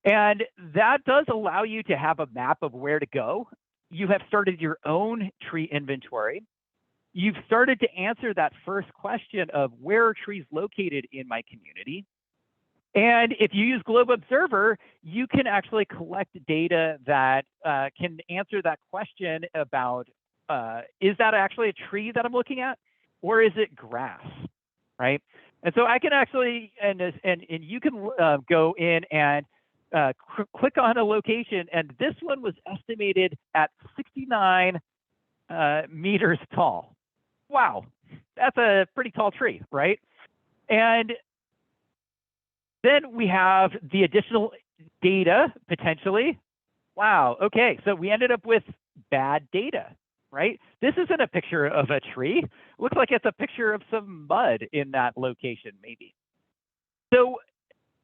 And that does allow you to have a map of where to go. You have started your own tree inventory. You've started to answer that first question of where are trees located in my community. And if you use Globe Observer, you can actually collect data that can answer that question about, is that actually a tree that I'm looking at, or is it grass, right? And so I can actually, and you can go in and click on a location, and this one was estimated at 69 meters tall. Wow, that's a pretty tall tree, right? And then we have the additional data, potentially. Wow, okay, so we ended up with bad data, right? This isn't a picture of a tree. Looks like it's a picture of some mud in that location, maybe. So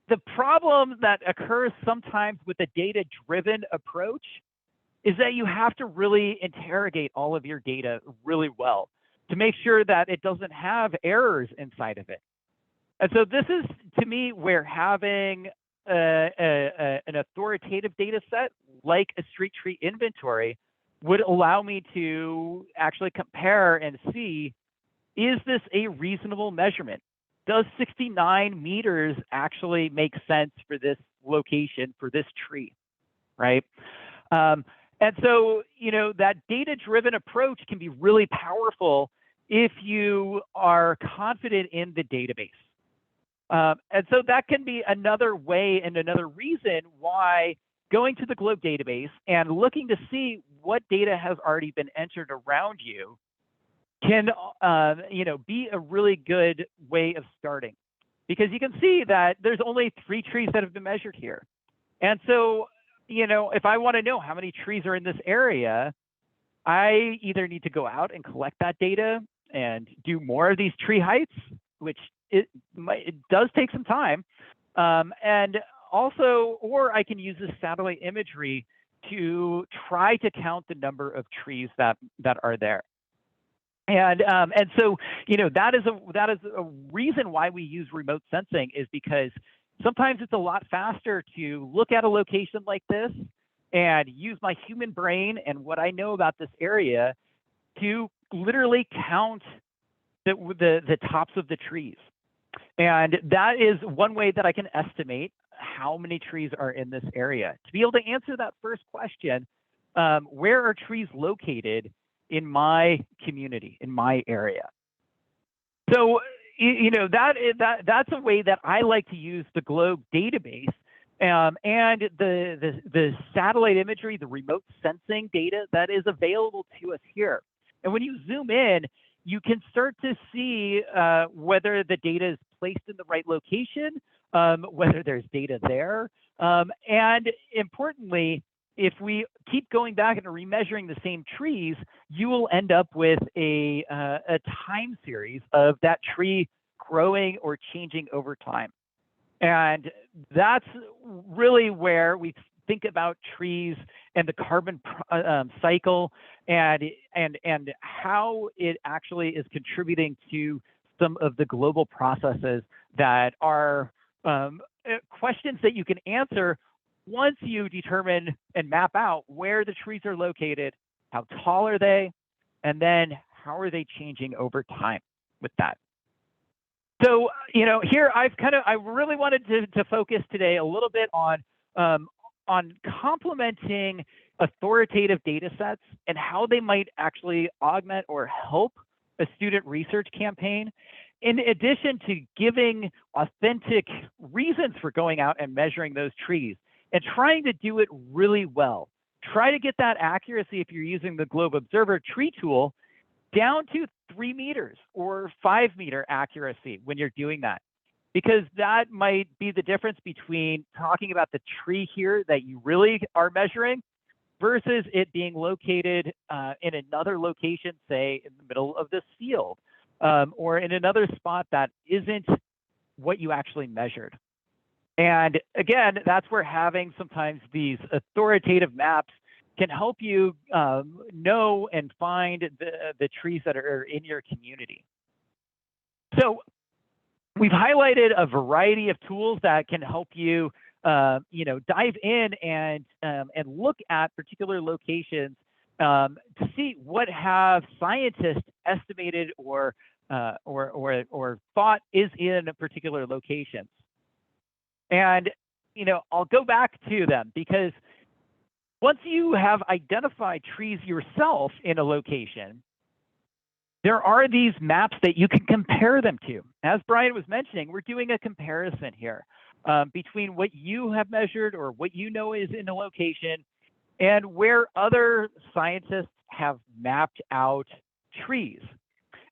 the problem that occurs sometimes with a data-driven approach is that you have to really interrogate all of your data really well to make sure that it doesn't have errors inside of it. And so this is, to me, where having an authoritative data set like a street tree inventory would allow me to actually compare and see, is this a reasonable measurement? Does 69 meters actually make sense for this location, for this tree, right? And so, that data-driven approach can be really powerful if you are confident in the database. And so that can be another way and another reason why going to the Globe database and looking to see what data has already been entered around you can, be a really good way of starting. Because you can see that there's only 3 trees that have been measured here. And so, if I want to know how many trees are in this area, I either need to go out and collect that data and do more of these tree heights, which it does take some time. And also, or I can use this satellite imagery to try to count the number of trees that are there. And so, that is a reason why we use remote sensing, is because sometimes it's a lot faster to look at a location like this and use my human brain and what I know about this area to literally count the tops of the trees. And that is one way that I can estimate how many trees are in this area. To be able to answer that first question, where are trees located in my community, in my area? So, that's a way that I like to use the Globe database, and the satellite imagery, the remote sensing data that is available to us here. And when you zoom in, you can start to see whether the data is placed in the right location, whether there's data there, and importantly, if we keep going back and remeasuring the same trees, you will end up with a time series of that tree growing or changing over time. And that's really where we think about trees and the carbon cycle and how it actually is contributing to some of the global processes that are questions that you can answer once you determine and map out where the trees are located, how tall are they, and then how are they changing over time with that. So, here I really wanted to focus today a little bit on complementing authoritative data sets and how they might actually augment or help a student research campaign, in addition to giving authentic reasons for going out and measuring those trees and trying to do it really well. Try to get that accuracy, if you're using the Globe Observer tree tool, down to 3 meters or 5 meter accuracy when you're doing that, because that might be the difference between talking about the tree here that you really are measuring versus it being located in another location, say in the middle of this field, or in another spot that isn't what you actually measured. And again, that's where having sometimes these authoritative maps can help you know and find the trees that are in your community. So we've highlighted a variety of tools that can help you, dive in and look at particular locations to see what have scientists estimated or thought is in particular locations. And, I'll go back to them, because once you have identified trees yourself in a location, there are these maps that you can compare them to. As Brian was mentioning, we're doing a comparison here between what you have measured or what you know is in a location and where other scientists have mapped out trees.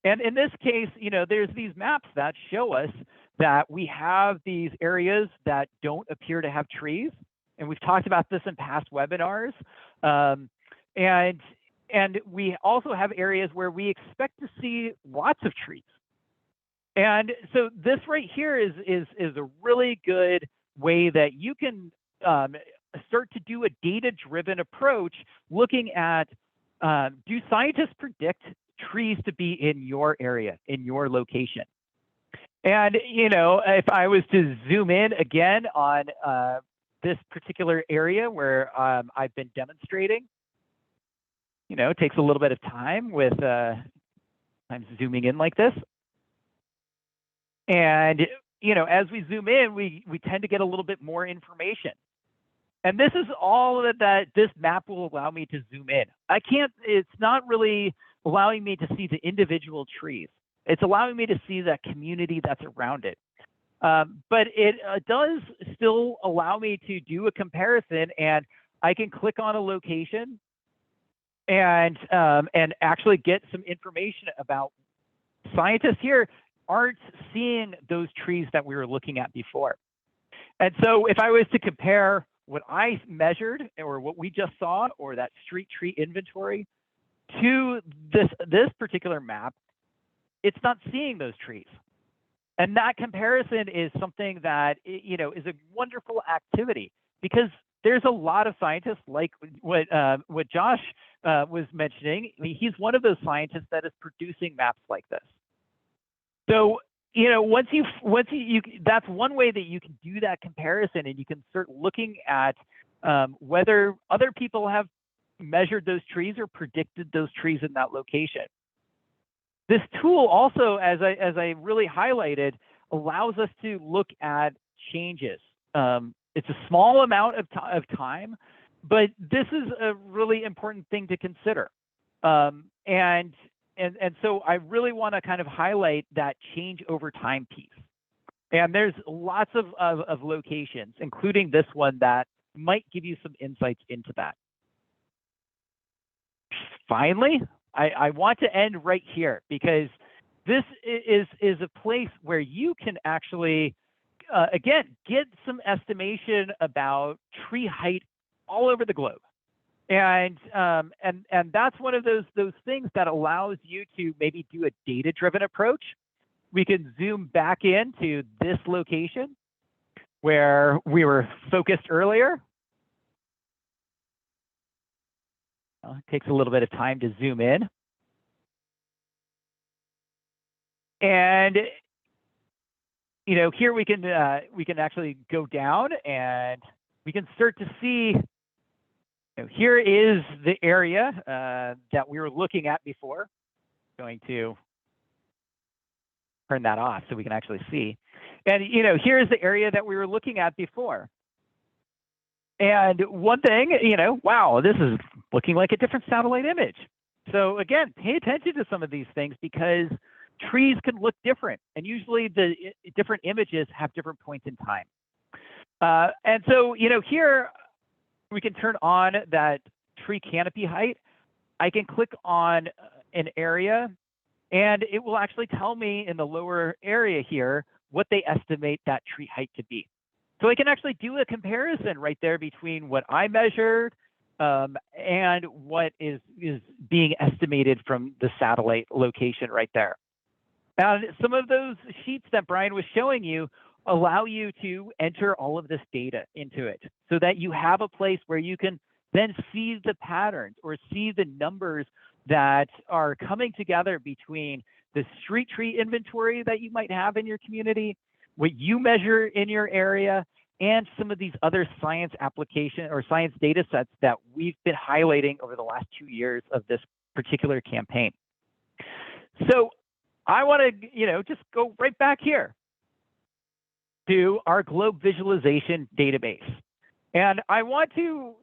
And in this case, there's these maps that show us that we have these areas that don't appear to have trees. And we've talked about this in past webinars. And we also have areas where we expect to see lots of trees. And so this right here is a really good way that you can start to do a data-driven approach, looking at, do scientists predict trees to be in your area, in your location? And, if I was to zoom in again on this particular area where I've been demonstrating, it takes a little bit of time with I'm zooming in like this. And, as we zoom in, we tend to get a little bit more information. And this is all that this map will allow me to zoom in. It's not really allowing me to see the individual trees. It's allowing me to see that community that's around it. But it does still allow me to do a comparison, and I can click on a location and actually get some information about scientists here aren't seeing those trees that we were looking at before. And so if I was to compare what I measured or what we just saw, or that street tree inventory, to this particular map, it's not seeing those trees. And that comparison is something that, is a wonderful activity, because there's a lot of scientists, like what Josh was mentioning. I mean, he's one of those scientists that is producing maps like this. So, once you that's one way that you can do that comparison, and you can start looking at whether other people have measured those trees or predicted those trees in that location. This tool also, as I really highlighted, allows us to look at changes. It's a small amount of time, but this is a really important thing to consider. And so I really want to kind of highlight that change over time piece. And there's lots of locations, including this one, that might give you some insights into that. Finally, I want to end right here, because this is a place where you can actually, again, get some estimation about tree height all over the globe. And that's one of those things that allows you to maybe do a data-driven approach. We can zoom back into this location where we were focused earlier. It takes a little bit of time to zoom in. And here we can actually go down, and we can start to see. Here is the area that we were looking at before. I'm going to turn that off so we can actually see. And here's the area that we were looking at before. And one thing, wow, this is looking like a different satellite image. So again, pay attention to some of these things, because trees can look different, and usually the different images have different points in time. And so, here we can turn on that tree canopy height. I can click on an area, and it will actually tell me in the lower area here what they estimate that tree height to be. So I can actually do a comparison right there between what I measured and what is being estimated from the satellite location right there. And some of those sheets that Brian was showing you allow you to enter all of this data into it, so that you have a place where you can then see the patterns or see the numbers that are coming together between the street tree inventory that you might have in your community, what you measure in your area, and some of these other science application or science data sets that we've been highlighting over the last 2 years of this particular campaign. So I want to, just go right back here to our globe visualization database. And I want to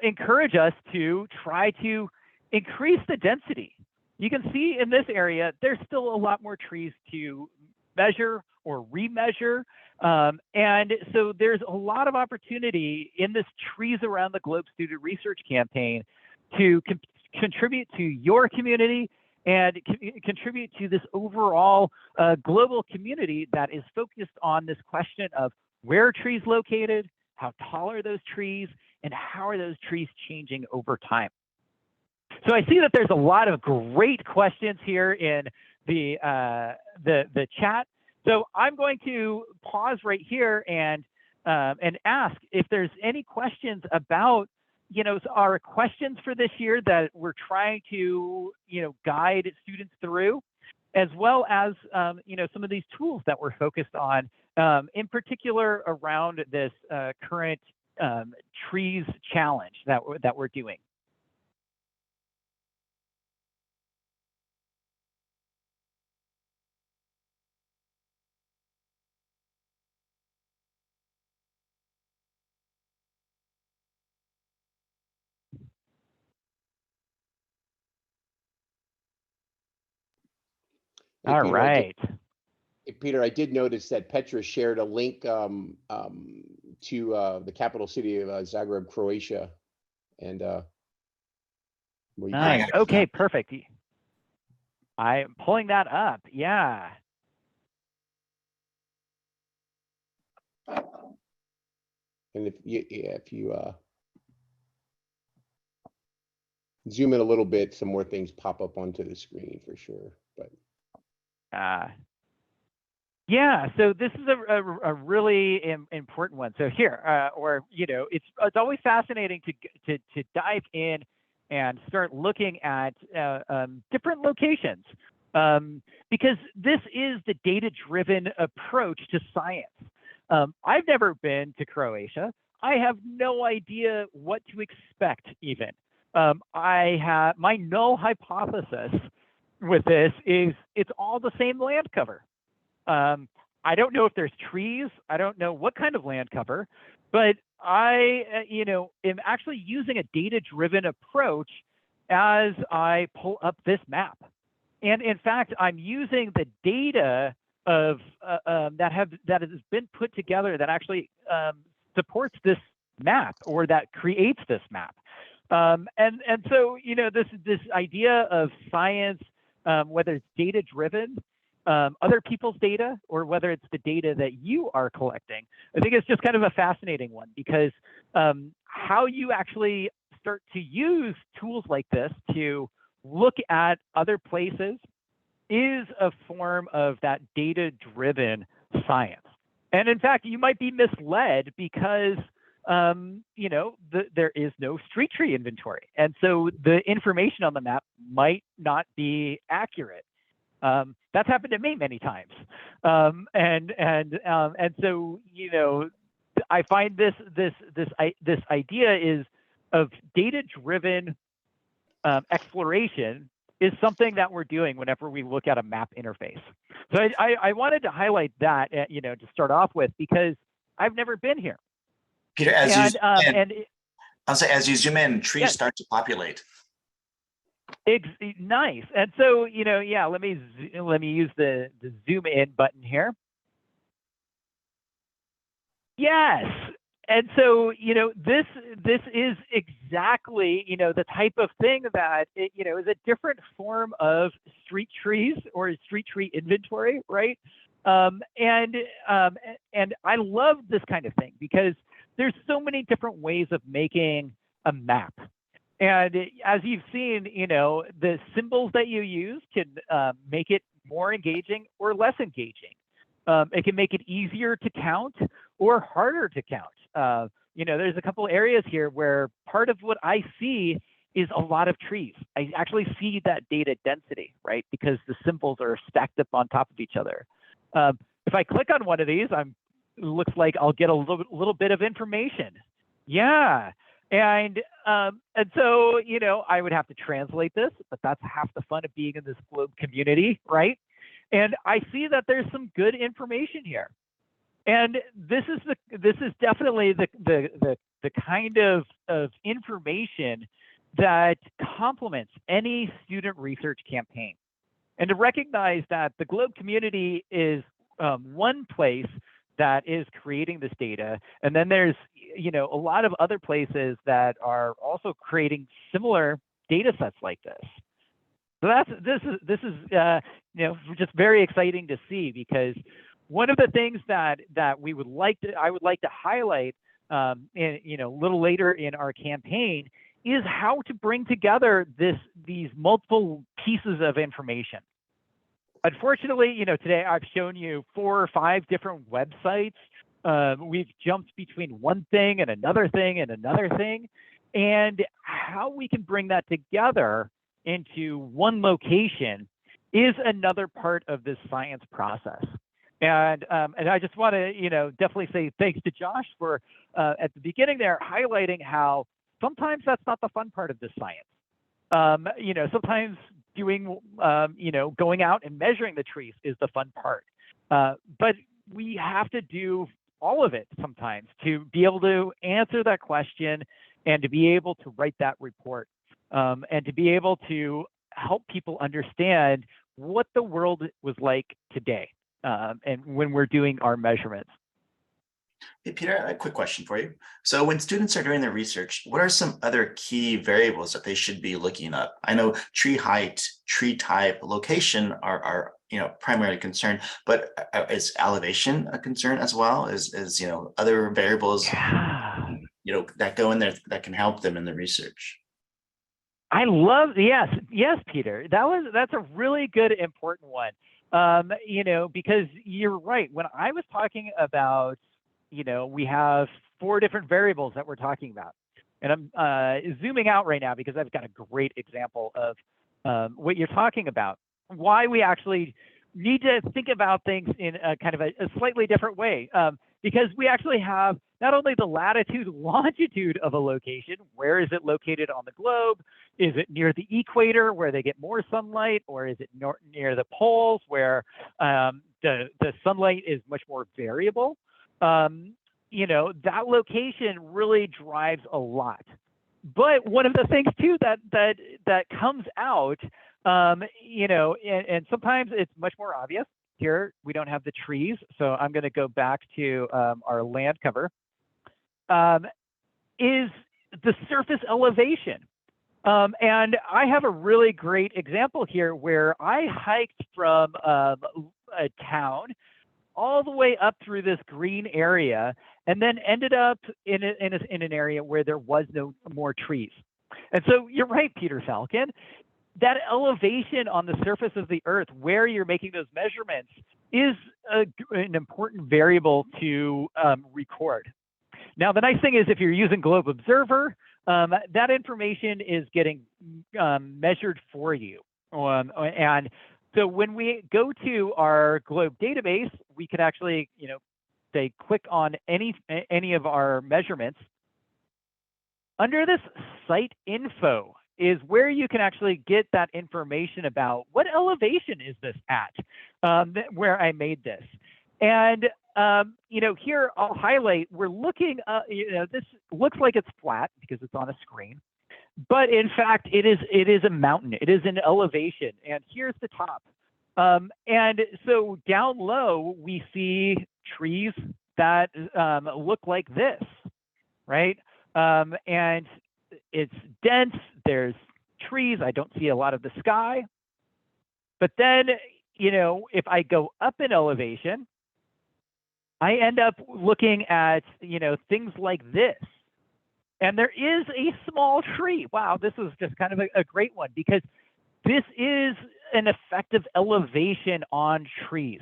encourage us to try to increase the density. You can see in this area, there's still a lot more trees to measure or remeasure. And so there's a lot of opportunity in this Trees Around the Globe student research campaign to contribute to your community and contribute to this overall global community that is focused on this question of where are trees located, how tall are those trees, and how are those trees changing over time. So I see that there's a lot of great questions here in the chat. So I'm going to pause right here and ask if there's any questions about our questions for this year that we're trying to, guide students through, as well as, some of these tools that we're focused on, in particular around this current trees challenge that we're doing. All right. Peter, I did notice that Petra shared a link to the capital city of Zagreb, Croatia, and Nice. Okay, perfect. I'm pulling that up. Yeah. And if you zoom in a little bit, some more things pop up onto the screen for sure. But yeah, so this is a really important one. So here, it's always fascinating to dive in and start looking at different locations, because this is the data-driven approach to science. I've never been to Croatia. I have no idea what to expect even. My null hypothesis with this is it's all the same land cover. I don't know if there's trees. I don't know what kind of land cover, but I, am actually using a data-driven approach as I pull up this map. And in fact, I'm using the data of that has been put together that actually supports this map, or that creates this map. And so, this idea of science, whether it's data-driven, other people's data, or whether it's the data that you are collecting, I think it's just kind of a fascinating one, because how you actually start to use tools like this to look at other places is a form of that data-driven science. And in fact, you might be misled because there is no street tree inventory, and so the information on the map might not be accurate. That's happened to me many times, and so I find this idea is of data-driven exploration is something that we're doing whenever we look at a map interface. So I wanted to highlight that, to start off with, because I've never been here. Peter, as you zoom in, trees start to populate. Nice. And so, let me use the zoom in button here. Yes. And so, this is exactly, the type of thing that, is a different form of street trees or street tree inventory, right? And I love this kind of thing because there's so many different ways of making a map. And as you've seen, the symbols that you use can make it more engaging or less engaging. It can make it easier to count or harder to count. There's a couple areas here where part of what I see is a lot of trees. I actually see that data density, right? Because the symbols are stacked up on top of each other. If I click on one of these, it looks like I'll get a little bit of information. Yeah. And so, I would have to translate this, but that's half the fun of being in this globe community, right? And I see that there's some good information here. And this is definitely the kind of information that complements any student research campaign. And to recognize that the globe community is one place that is creating this data, and then there's a lot of other places that are also creating similar data sets like this. So this is just very exciting to see, because one of the things that I would like to highlight a little later in our campaign is how to bring together these multiple pieces of information. Unfortunately, today I've shown you 4 or 5 different websites. We've jumped between one thing and another thing and another thing, and how we can bring that together into one location is another part of this science process. And I just want to, definitely say thanks to Josh for at the beginning there highlighting how sometimes that's not the fun part of this science. Sometimes doing, going out and measuring the trees is the fun part. But we have to do all of it sometimes to be able to answer that question and to be able to write that report, and to be able to help people understand what the world was like today, and when we're doing our measurements. Hey, Peter, a quick question for you. So when students are doing their research, what are some other key variables that they should be looking up? I know tree height, tree type, location are primarily concerned, but is elevation a concern as well? Is other variables that go in there that can help them in the research? I love, yes, Peter. That's a really good, important one. Because you're right. When I was talking about, we have 4 different variables that we're talking about, and I'm zooming out right now because I've got a great example of what you're talking about. Why we actually need to think about things in a kind of a slightly different way, because we actually have not only the latitude, longitude of a location, where is it located on the globe? Is it near the equator where they get more sunlight, or is it near the poles where the sunlight is much more variable? That location really drives a lot. But one of the things too that comes out, and sometimes it's much more obvious. Here we don't have the trees, so I'm going to go back to our land cover. Is the surface elevation. And I have a really great example here where I hiked from a town all the way up through this green area, and then ended up in an area where there was no more trees. And so you're right, Peter Falcon. That elevation on the surface of the Earth, where you're making those measurements, is an important variable to record. Now, the nice thing is if you're using Globe Observer, that information is getting measured for you. And so when we go to our Globe database, we could actually, say click on any of our measurements. Under this site info is where you can actually get that information about what elevation is this at, where I made this. And here I'll highlight, we're looking, this looks like it's flat because it's on a screen, but in fact, it is a mountain. It is an elevation, and here's the top. And so down low, we see trees that look like this, right? And it's dense, there's trees, I don't see a lot of the sky. But then, if I go up in elevation, I end up looking at, things like this. And there is a small tree. Wow, this is just kind of a great one, because this is an effective elevation on trees.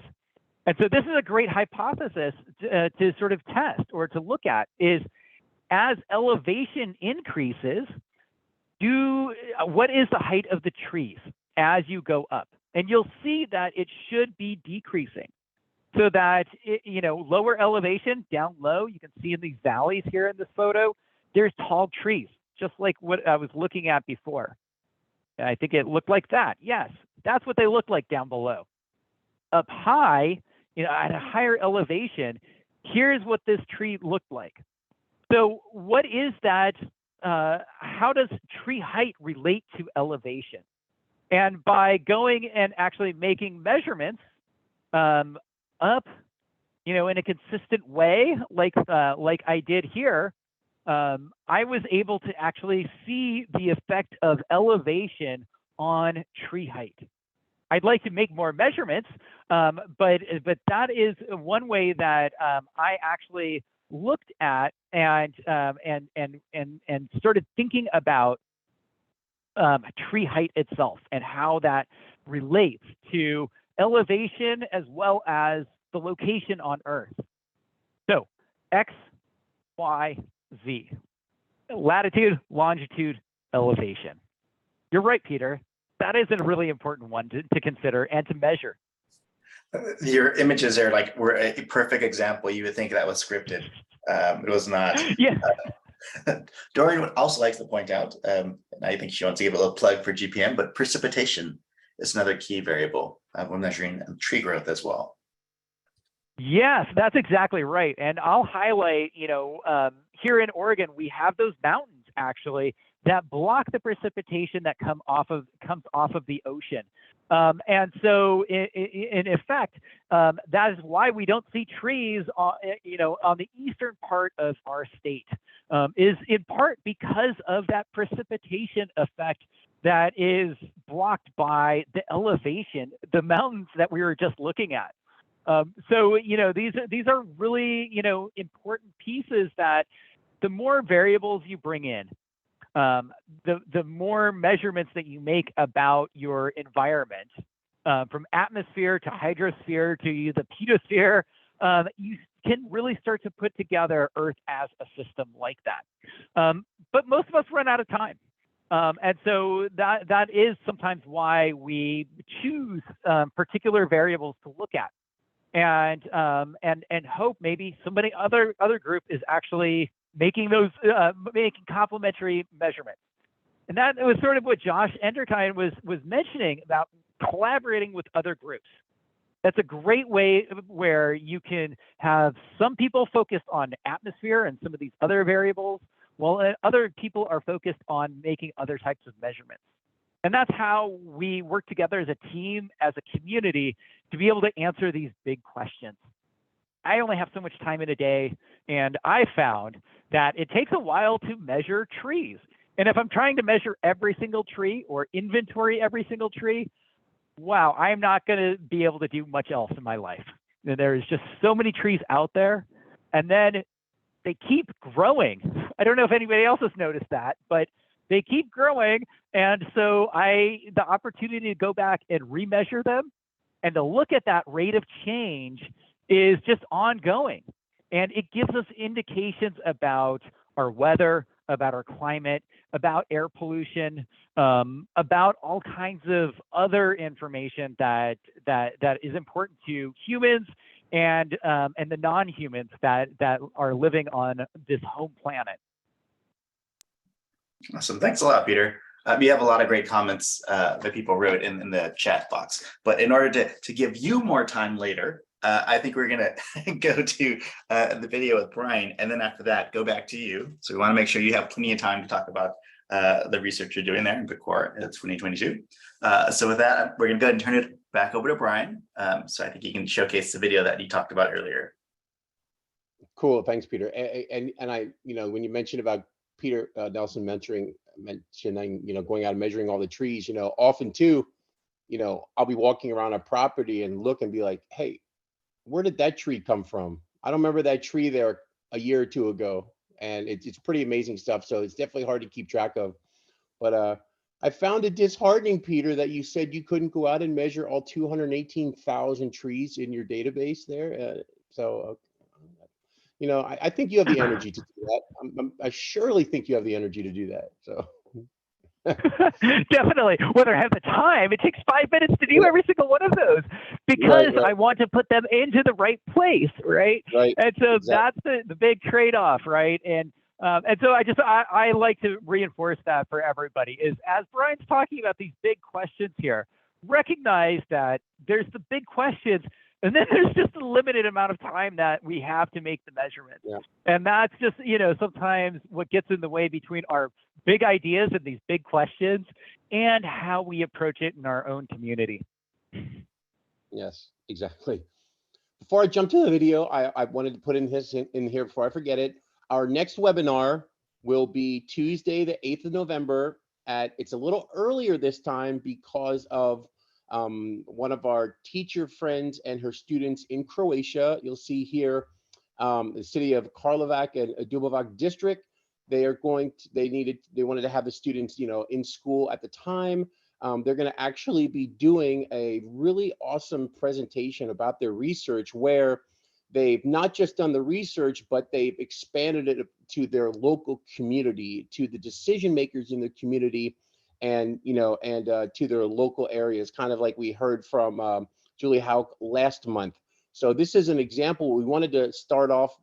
And so this is a great hypothesis to sort of test or to look at, is as elevation increases, what is the height of the trees as you go up? And you'll see that it should be decreasing. So that, lower elevation, down low, you can see in these valleys here in this photo, there's tall trees, just like what I was looking at before. And I think it looked like that. Yes, that's what they look like down below. Up high, at a higher elevation, here's what this tree looked like. So what is that? How does tree height relate to elevation? And by going and actually making measurements up, in a consistent way, like I did here, I was able to actually see the effect of elevation on tree height. I'd like to make more measurements, but that is one way that I actually looked at and started thinking about tree height itself and how that relates to elevation as well as the location on Earth. So X, Y, Z, latitude, longitude, elevation. You're right, Peter. That is a really important one to consider and to measure. Your images were a perfect example. You would think that was scripted. It was not. Yeah. Dorian would also like to point out, and I think she wants to give a little plug for GPM, but precipitation is another key variable when measuring tree growth as well. Yes, that's exactly right. And I'll highlight, here in Oregon, we have those mountains actually that block the precipitation that comes off of the ocean. And so in effect, that is why we don't see trees on the eastern part of our state, is in part because of that precipitation effect that is blocked by the elevation, the mountains that we were just looking at. So, these are really, important pieces that the more variables you bring in, the more measurements that you make about your environment, from atmosphere to hydrosphere to the pedosphere, you can really start to put together Earth as a system like that. But most of us run out of time. And so that is sometimes why we choose particular variables to look at, and hope maybe somebody other group is actually making those making complementary measurements. And that was sort of what Josh Enterkine was mentioning about collaborating with other groups. That's a great way where you can have some people focused on atmosphere and some of these other variables, while other people are focused on making other types of measurements. And that's how we work together as a team, as a community, to be able to answer these big questions. I only have so much time in a day, and I found that it takes a while to measure trees. And if I'm trying to measure every single tree or inventory every single tree, wow, I'm not going to be able to do much else in my life. And there's just so many trees out there, and then they keep growing. I don't know if anybody else has noticed that, but they keep growing. And so the opportunity to go back and remeasure them and to look at that rate of change is just ongoing. And it gives us indications about our weather, about our climate, about air pollution, about all kinds of other information that is important to humans and the non-humans that are living on this home planet. Awesome. Thanks a lot, Peter. We have a lot of great comments that people wrote in the chat box. But in order to give you more time later, I think we're going to go to the video with Brian. And then after that, go back to you. So we want to make sure you have plenty of time to talk about the research you're doing there in Pecora 2022. So with that, we're going to go ahead and turn it back over to Brian. So I think he can showcase the video that he talked about earlier. Cool. Thanks, Peter. And I, when you mentioned about Peder Nelson mentioning, going out and measuring all the trees, often too, I'll be walking around a property and look and be like, hey, where did that tree come from? I don't remember that tree there a year or two ago. And it's pretty amazing stuff. So it's definitely hard to keep track of. But I found it disheartening, Peter, that you said you couldn't go out and measure all 218,000 trees in your database there. I think you have the energy to do that. I surely think you have the energy to do that. So. Definitely. Whether I have the time, it takes 5 minutes to do every single one of those because right. I want to put them into the right place, right? Right. And so Exactly. that's the big trade-off, right? And so I like to reinforce that for everybody is as Brian's talking about these big questions here, recognize that there's the big questions and then there's just a limited amount of time that we have to make the measurements. Yeah. And that's just, sometimes what gets in the way between our big ideas and these big questions and how we approach it in our own community. Yes, exactly. Before I jump to the video, I wanted to put in here before I forget it. Our next webinar will be Tuesday, the 8th of November it's a little earlier this time because of one of our teacher friends and her students in Croatia. You'll see here the city of Karlovac and Dubovac district. They wanted to have the students, in school at the time. They're going to actually be doing a really awesome presentation about their research where they've not just done the research, but they've expanded it to their local community, to the decision makers in the community, and to their local areas, kind of like we heard from Julie Hauk last month. So this is an example. We wanted to start off,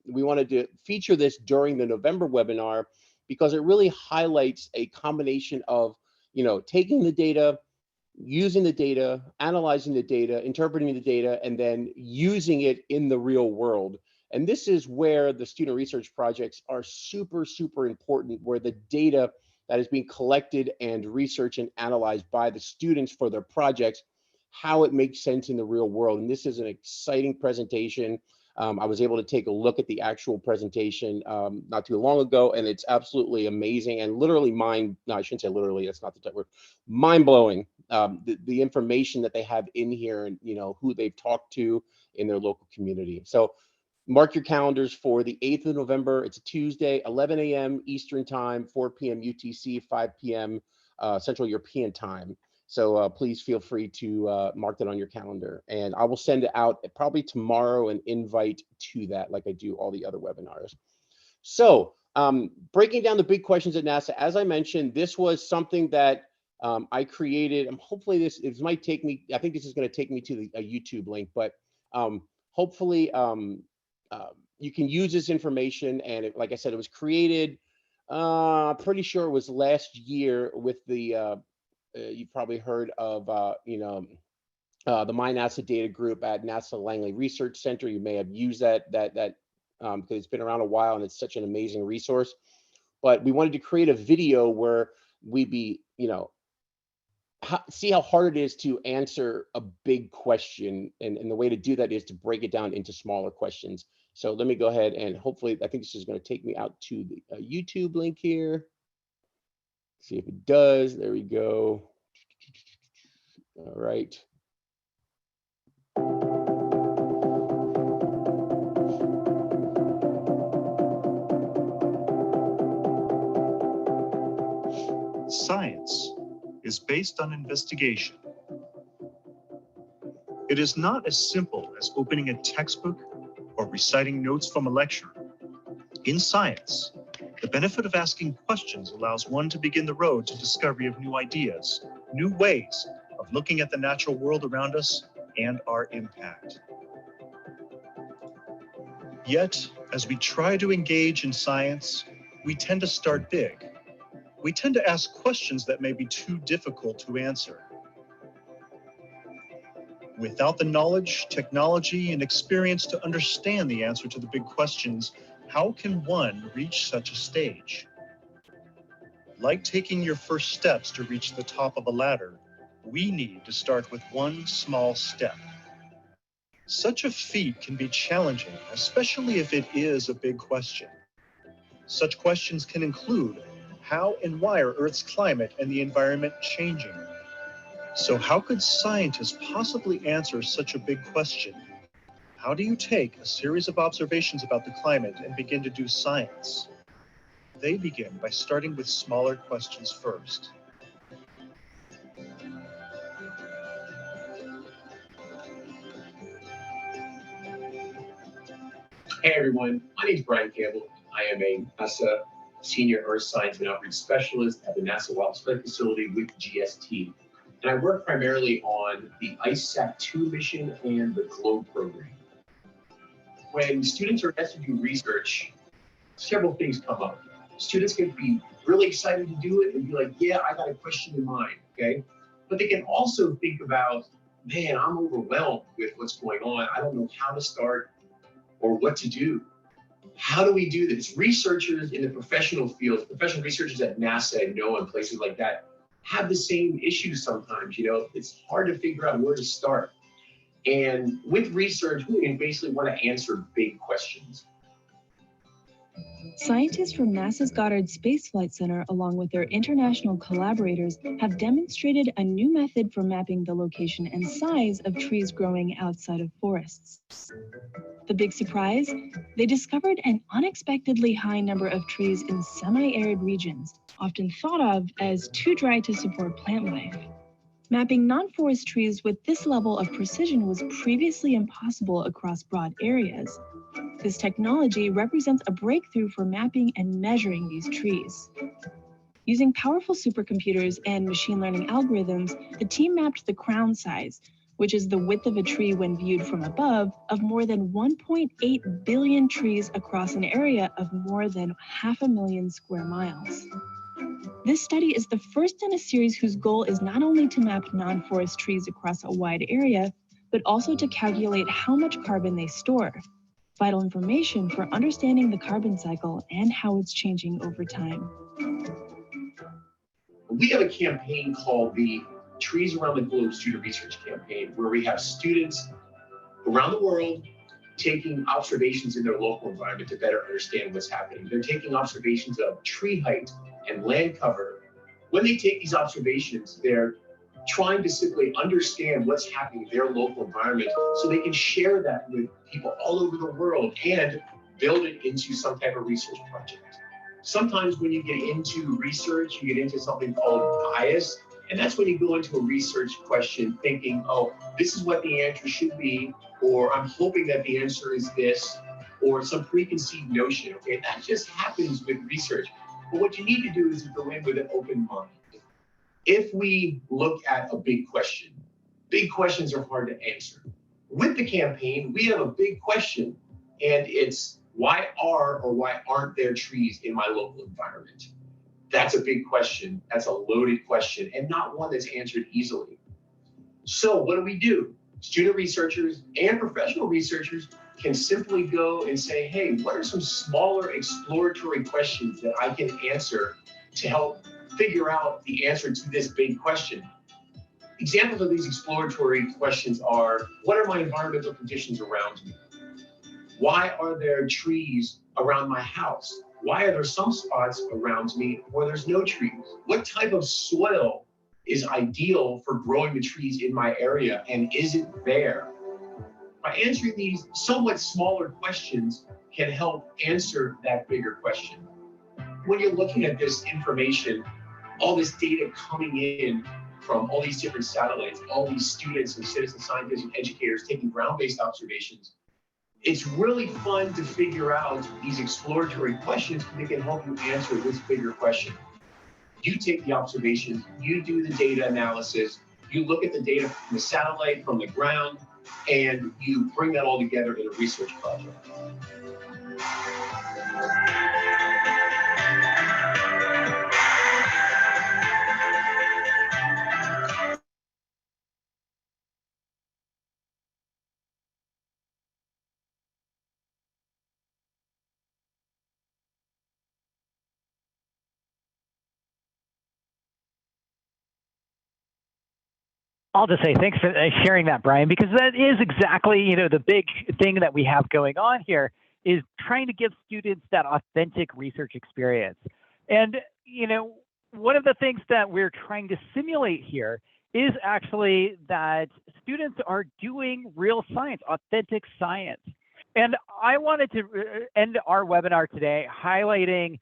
we wanted to feature this during the November webinar because it really highlights a combination of, taking the data, using the data, analyzing the data, interpreting the data, and then using it in the real world. And this is where the student research projects are super, super important, where the data that is being collected and researched and analyzed by the students for their projects, how it makes sense in the real world. And this is an exciting presentation. I was able to take a look at the actual presentation not too long ago, and it's absolutely amazing and literally no, I shouldn't say literally, that's not the type word, mind-blowing. The information that they have in here and, you know, who they've talked to in their local community. So mark your calendars for the 8th of November. It's a Tuesday, 11 a.m. Eastern time, 4 p.m. UTC, 5 p.m. Central European time. So please feel free to mark that on your calendar. And I will send it out probably tomorrow, an invite to that, like I do all the other webinars. So breaking down the big questions at NASA, as I mentioned, this was something that I created. Hopefully this might take me, I think this is going to take me to a YouTube link, but hopefully you can use this information. And like I said, it was created, pretty sure it was last year with the, you've probably heard of, the My NASA Data Group at NASA Langley Research Center. You may have used that because it's been around a while and it's such an amazing resource. But we wanted to create a video where we'd be, see how hard it is to answer a big question. And the way to do that is to break it down into smaller questions. So let me go ahead and hopefully, I think this is going to take me out to the YouTube link here. See if it does. There we go. All right. Science is based on investigation. It is not as simple as opening a textbook or reciting notes from a lecture. In science, the benefit of asking questions allows one to begin the road to discovery of new ideas, new ways of looking at the natural world around us and our impact. Yet, as we try to engage in science, we tend to start big. We tend to ask questions that may be too difficult to answer. Without the knowledge, technology, and experience to understand the answer to the big questions, how can one reach such a stage? Like taking your first steps to reach the top of a ladder, we need to start with one small step. Such a feat can be challenging, especially if it is a big question. Such questions can include, how and why are Earth's climate and the environment changing? So how could scientists possibly answer such a big question? How do you take a series of observations about the climate and begin to do science? They begin by starting with smaller questions first. Hey everyone, my name is Brian Campbell. I am a NASA Senior Earth Science and Outreach Specialist at the NASA Wallops Flight Facility with GST. And I work primarily on the ICESat-2 mission and the GLOBE program. When students are asked to do research, several things come up. Students can be really excited to do it and be like, yeah, I got a question in mind, okay? But they can also think about, man, I'm overwhelmed with what's going on. I don't know how to start or what to do. How do we do this? Researchers in the professional fields, professional researchers at NASA and NOAA and places like that have the same issues sometimes, it's hard to figure out where to start. And with research, we basically want to answer big questions. Scientists from NASA's Goddard Space Flight Center, along with their international collaborators, have demonstrated a new method for mapping the location and size of trees growing outside of forests. The big surprise? They discovered an unexpectedly high number of trees in semi-arid regions, often thought of as too dry to support plant life. Mapping non-forest trees with this level of precision was previously impossible across broad areas. This technology represents a breakthrough for mapping and measuring these trees. Using powerful supercomputers and machine learning algorithms, the team mapped the crown size, which is the width of a tree when viewed from above, of more than 1.8 billion trees across an area of more than 500,000 square miles. This study is the first in a series whose goal is not only to map non-forest trees across a wide area, but also to calculate how much carbon they store, vital information for understanding the carbon cycle and how it's changing over time. We have a campaign called the Trees Around the Globe Student Research Campaign, where we have students around the world taking observations in their local environment to better understand what's happening. They're taking observations of tree height and land cover. When they take these observations, they're trying to simply understand what's happening in their local environment so they can share that with people all over the world and build it into some type of research project. Sometimes when you get into research, you get into something called bias, and that's when you go into a research question thinking, oh, this is what the answer should be, or I'm hoping that the answer is this, or some preconceived notion. Okay, that just happens with research. But what you need to do is go in with an open mind. If we look at a big question, big questions are hard to answer. With the campaign, we have a big question, and it's why are or why aren't there trees in my local environment? That's a big question. That's a loaded question, and not one that's answered easily. So what do? Student researchers and professional researchers can simply go and say, hey, what are some smaller exploratory questions that I can answer to help figure out the answer to this big question? Examples of these exploratory questions are, what are my environmental conditions around me? Why are there trees around my house? Why are there some spots around me where there's no trees? What type of soil is ideal for growing the trees in my area, and is it there? By answering these somewhat smaller questions can help answer that bigger question. When you're looking at this information, all this data coming in from all these different satellites, all these students and citizen scientists and educators taking ground-based observations, it's really fun to figure out these exploratory questions that can help you answer this bigger question. You take the observations, you do the data analysis, you look at the data from the satellite, from the ground, and you bring that all together in a research project. I'll just say thanks for sharing that, Brian, because that is exactly, the big thing that we have going on here is trying to give students that authentic research experience. And, one of the things that we're trying to simulate here is actually that students are doing real science, authentic science. And I wanted to end our webinar today highlighting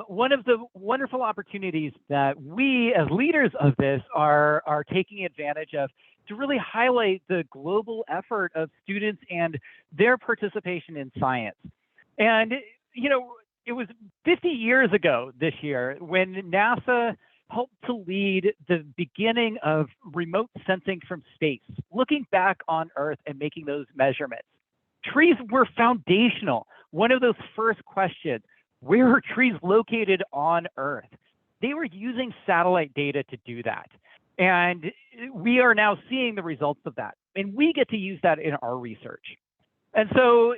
one of the wonderful opportunities that we as leaders of this are taking advantage of to really highlight the global effort of students and their participation in science. And, it was 50 years ago this year when NASA helped to lead the beginning of remote sensing from space, looking back on Earth and making those measurements. Trees were foundational. One of those first questions, where are trees located on Earth? They were using satellite data to do that. And we are now seeing the results of that. And we get to use that in our research. And so,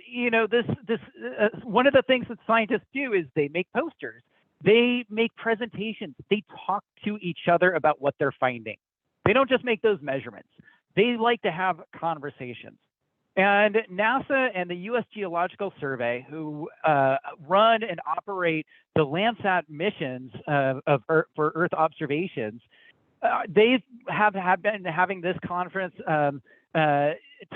one of the things that scientists do is they make posters, they make presentations, they talk to each other about what they're finding. They don't just make those measurements. They like to have conversations. And NASA and the U.S. Geological Survey, who run and operate the Landsat missions for Earth observations, they have been having this conference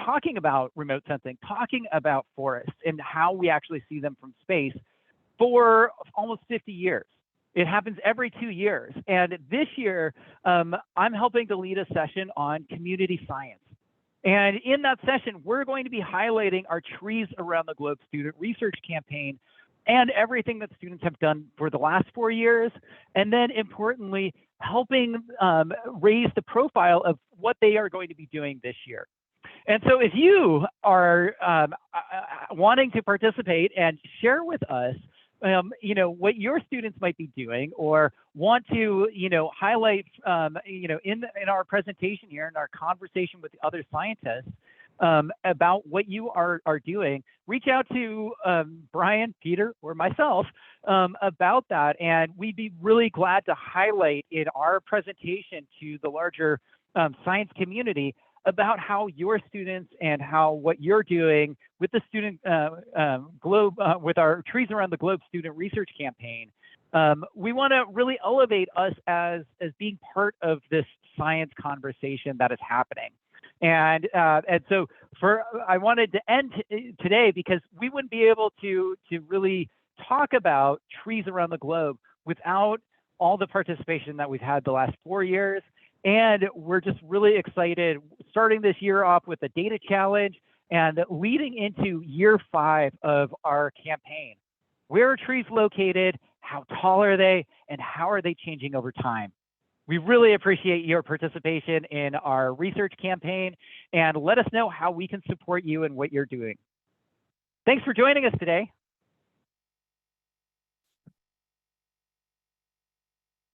talking about remote sensing, talking about forests and how we actually see them from space for almost 50 years. It happens every 2 years. And this year, I'm helping to lead a session on community science. And in that session, we're going to be highlighting our Trees Around the Globe student research campaign and everything that students have done for the last 4 years. And then importantly, helping raise the profile of what they are going to be doing this year. And so if you are wanting to participate and share with us what your students might be doing, or want to, highlight, in our presentation here, in our conversation with the other scientists, about what you are doing, reach out to Brian, Peter, or myself about that. And we'd be really glad to highlight in our presentation to the larger science community about how your students and how what you're doing with the student globe, with our Trees Around the Globe student research campaign. We want to really elevate us as being part of this science conversation that is happening. And so I wanted to end today because we wouldn't be able to really talk about trees around the globe without all the participation that we've had the last 4 years. And we're just really excited starting this year off with a data challenge and leading into year 5 of our campaign. Where are trees located? How tall are they? And how are they changing over time? We really appreciate your participation in our research campaign, and let us know how we can support you and what you're doing. Thanks for joining us today.